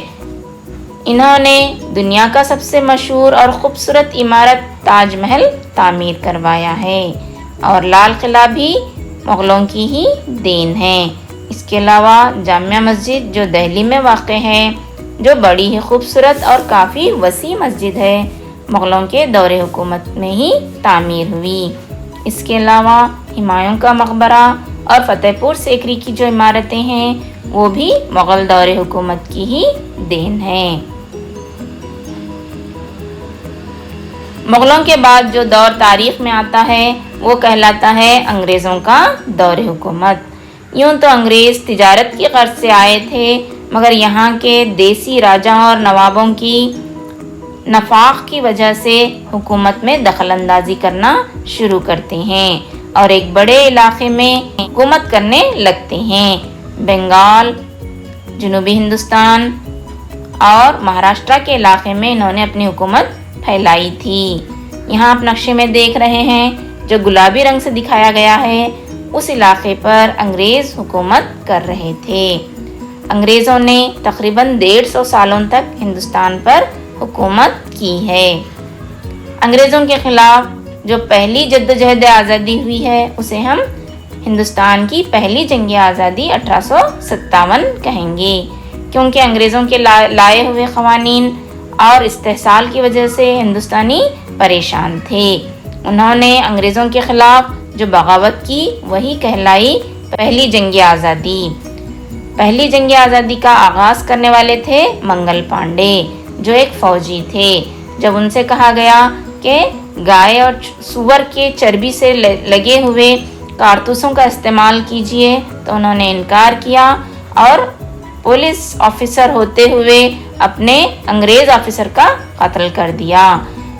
इन्होंने दुनिया का सबसे मशहूर और ख़ूबसूरत इमारत ताजमहल तामीर करवाया है और लाल किला भी मुग़लों की ही देन है। इसके अलावा जामिया मस्जिद जो दिल्ली में वाक़ है, जो बड़ी ही खूबसूरत और काफ़ी वसी मस्जिद है, मुग़लों के दौरे हुकूमत में ही तामीर हुई। इसके अलावा हुमायूं का मकबरा और फतेहपुर सीकरी की जो इमारतें हैं वो भी मुग़ल दौरे हुकूमत की ही देन है। मुग़लों के बाद जो दौर तारीख़ में आता है वो कहलाता है अंग्रेज़ों का दौर हुकूमत। यूँ तो अंग्रेज़ तिजारत की गर्ज से आए थे, मगर यहाँ के देसी राजा और नवाबों की नफाक की वजह से हुकूमत में दखल अंदाजी करना शुरू करते हैं और एक बड़े इलाके में हुकूमत करने लगते हैं। बंगाल, जनूबी हिंदुस्तान और महाराष्ट्र के इलाके में इन्होंने अपनी हुकूमत फैलाई थी। यहाँ आप नक्शे में देख रहे हैं जो गुलाबी रंग से दिखाया गया है, उस इलाके पर अंग्रेज़ हुकूमत कर रहे थे। अंग्रेज़ों ने तकरीबन 150 सालों तक हिंदुस्तान पर हुकूमत की है। अंग्रेज़ों के ख़िलाफ़ जो पहली जद्दोजहद आज़ादी हुई है उसे हम हिंदुस्तान की पहली जंग आज़ादी 1857 कहेंगे, क्योंकि अंग्रेज़ों के लाए हुए क़वानीन और इस्तेहसाल की वजह से हिंदुस्तानी परेशान थे। उन्होंने अंग्रेज़ों के ख़िलाफ़ जो बगावत की वही कहलाई पहली जंग आज़ादी। पहली जंग आज़ादी का आगाज़ करने वाले थे मंगल पांडे, जो एक फ़ौजी थे। जब उनसे कहा गया कि गाय और सूअर के चर्बी से लगे हुए कारतूसों का इस्तेमाल कीजिए, तो उन्होंने इनकार किया और पुलिस ऑफिसर होते हुए अपने अंग्रेज़ ऑफिसर का कत्ल कर दिया।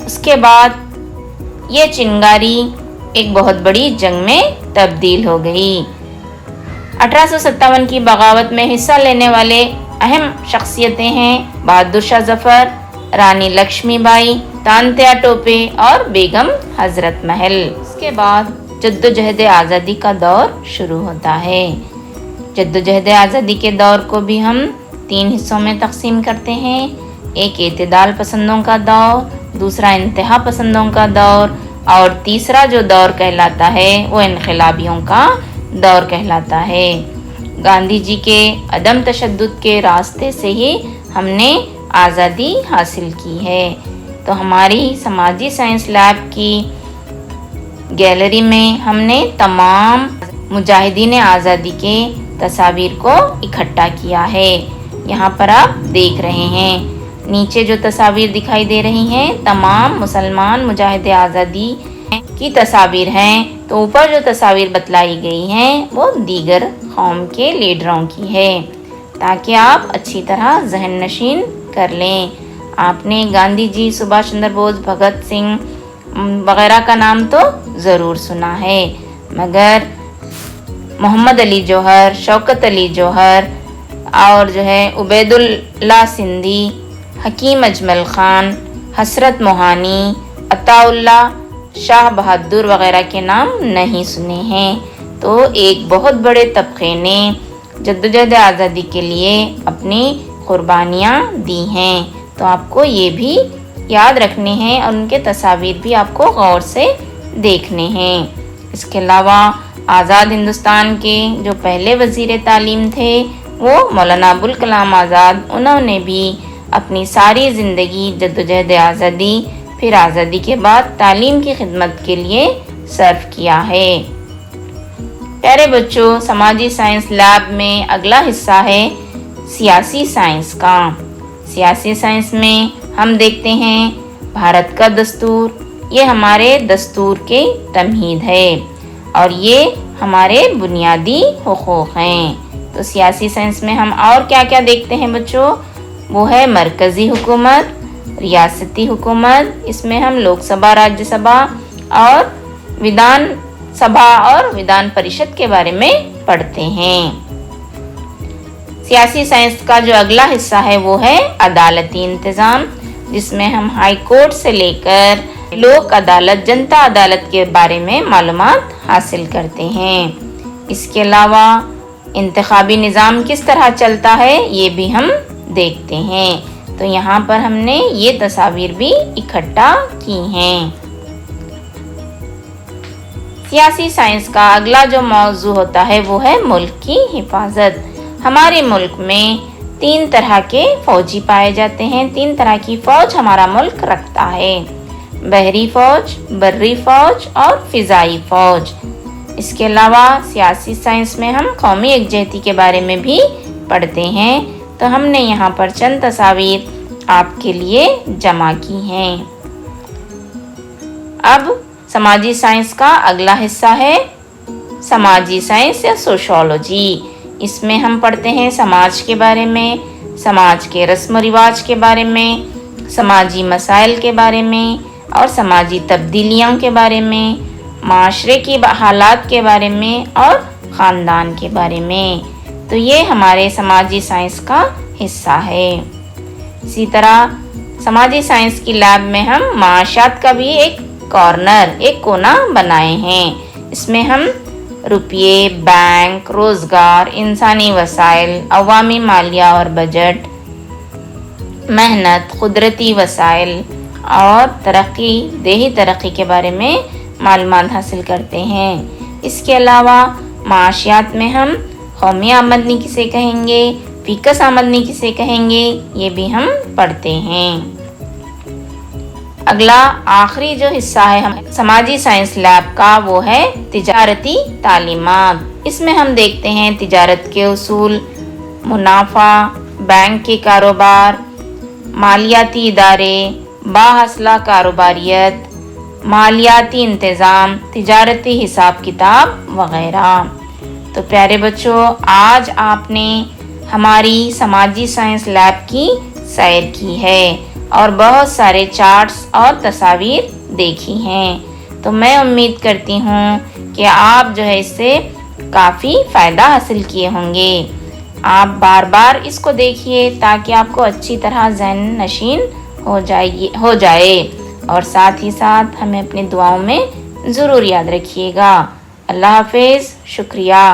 उसके बाद ये चिंगारी एक बहुत बड़ी जंग में तब्दील हो गई। 1857 की बगावत में हिस्सा लेने वाले अहम शख्सियतें हैं बहादुर शाह जफर, रानी लक्ष्मीबाई, तानत्या टोपे और बेगम हजरत महल। इसके बाद जद्दोजहद आज़ादी का दौर शुरू होता है। जद्दोजहद आज़ादी के दौर को भी हम 3 हिस्सों में तकसीम करते हैं। एक एतदाल पसंदों का दौर, दूसरा इंतहा पसंदों का दौर और तीसरा जो दौर कहलाता है वो इनकलाबियों का दौर कहलाता है। गांधी जी के अदम तशद्दुद के रास्ते से ही हमने आज़ादी हासिल की है। तो हमारी समाजी साइंस लैब की गैलरी में हमने तमाम मुजाहिदीन आज़ादी के तस्वीर को इकट्ठा किया है। यहाँ पर आप देख रहे हैं नीचे जो तस्वीर दिखाई दे रही हैं तमाम मुसलमान मुजाहिद आज़ादी की तस्वीर हैं, तो ऊपर जो तस्वीर बतलाई गई हैं वो दीगर कौम के लीडरों की है, ताकि आप अच्छी तरह जहन नशीन कर लें। आपने गांधी जी, सुभाष चंद्र बोस, भगत सिंह वगैरह का नाम तो ज़रूर सुना है, मगर मोहम्मद अली जौहर, शौकत अली जौहर और उबैदुल्ला सिंधी, हकीम अजमल ख़ान, हसरत मोहानी, अताउल्ला शाह बहादुर वगैरह के नाम नहीं सुने हैं। तो एक बहुत बड़े तबके ने जद्दोजहद आज़ादी के लिए अपनी कुर्बानियाँ दी हैं, तो आपको ये भी याद रखने हैं और उनके तस्वीर भी आपको गौर से देखने हैं। इसके अलावा آزاد ہندوستان کے جو پہلے وزیر تعلیم تھے وہ مولانا ابوالکلام آزاد، انہوں نے بھی اپنی ساری زندگی جدوجہد آزادی، پھر آزادی کے بعد تعلیم کی خدمت کے لیے صرف کیا ہے۔ پیارے بچوں، سماجی سائنس لیب میں اگلا حصہ ہے سیاسی سائنس کا۔ سیاسی سائنس میں ہم دیکھتے ہیں بھارت کا دستور، یہ ہمارے دستور کی تمہید ہے اور یہ ہمارے بنیادی حقوق ہیں۔ تو سیاسی سائنس میں ہم اور کیا کیا دیکھتے ہیں بچوں؟ وہ ہے مرکزی حکومت، ریاستی حکومت، اس میں ہم لوک سبھا، راجیہ سبھا اور ودھان سبھا اور ودھان پریشد کے بارے میں پڑھتے ہیں۔ سیاسی سائنس کا جو اگلا حصہ ہے وہ ہے عدالتی انتظام، جس میں ہم ہائی کورٹ سے لے کر لوک عدالت، جنتا عدالت کے بارے میں معلومات حاصل کرتے ہیں۔ اس کے علاوہ انتخابی نظام کس طرح چلتا ہے یہ بھی ہم دیکھتے ہیں۔ تو یہاں پر ہم نے یہ تصاویر بھی اکٹھا کی ہیں۔ سیاسی سائنس کا اگلا جو موضوع ہوتا ہے وہ ہے ملک کی حفاظت۔ ہمارے ملک میں 3 طرح کے فوجی پائے جاتے ہیں، 3 طرح کی فوج ہمارا ملک رکھتا ہے، بحری فوج، بری فوج اور فضائی فوج۔ اس کے علاوہ سیاسی سائنس میں ہم قومی یکجہتی کے بارے میں بھی پڑھتے ہیں، تو ہم نے یہاں پر چند تصاویر آپ کے لیے جمع کی ہیں۔ اب سماجی سائنس کا اگلا حصہ ہے سماجی سائنس یا سوشولوجی۔ اس میں ہم پڑھتے ہیں سماج کے بارے میں، سماج کے رسم و رواج کے بارے میں، سماجی مسائل کے بارے میں اور سماجی تبدیلیوں کے بارے میں، معاشرے کی حالات کے بارے میں اور خاندان کے بارے میں۔ تو یہ ہمارے سماجی سائنس کا حصہ ہے۔ اسی طرح سماجی سائنس کی لیب میں ہم معاشیات کا بھی ایک کارنر، ایک کونا بنائے ہیں۔ اس میں ہم روپیے، بینک، روزگار، انسانی وسائل، عوامی مالیہ اور بجٹ، محنت، قدرتی وسائل اور ترقی، دیہی ترقی کے بارے میں معلومات حاصل کرتے ہیں۔ اس کے علاوہ معاشیات میں ہم قومی آمدنی کسے کہیں گے، فیکس آمدنی کسے کہیں گے، یہ بھی ہم پڑھتے ہیں۔ اگلا آخری جو حصہ ہے سماجی سائنس لیب کا وہ ہے تجارتی تعلیمات۔ اس میں ہم دیکھتے ہیں تجارت کے اصول، منافع، بینک کے کاروبار، مالیاتی ادارے، بااصلہ کاروباریت، مالیاتی انتظام، تجارتی حساب کتاب وغیرہ۔ تو پیارے بچوں، آج آپ نے ہماری سماجی سائنس لیب کی سیر کی ہے اور بہت سارے چارٹس اور تصاویر دیکھی ہیں۔ تو میں امید کرتی ہوں کہ آپ جو ہے اس سے کافی فائدہ حاصل کیے ہوں گے۔ آپ بار بار اس کو دیکھیے تاکہ آپ کو اچھی طرح ذہن نشین ہو جائے اور ساتھ ہی ساتھ ہمیں اپنی دعاؤں میں ضرور یاد رکھیے گا۔ اللہ حافظ، شکریہ۔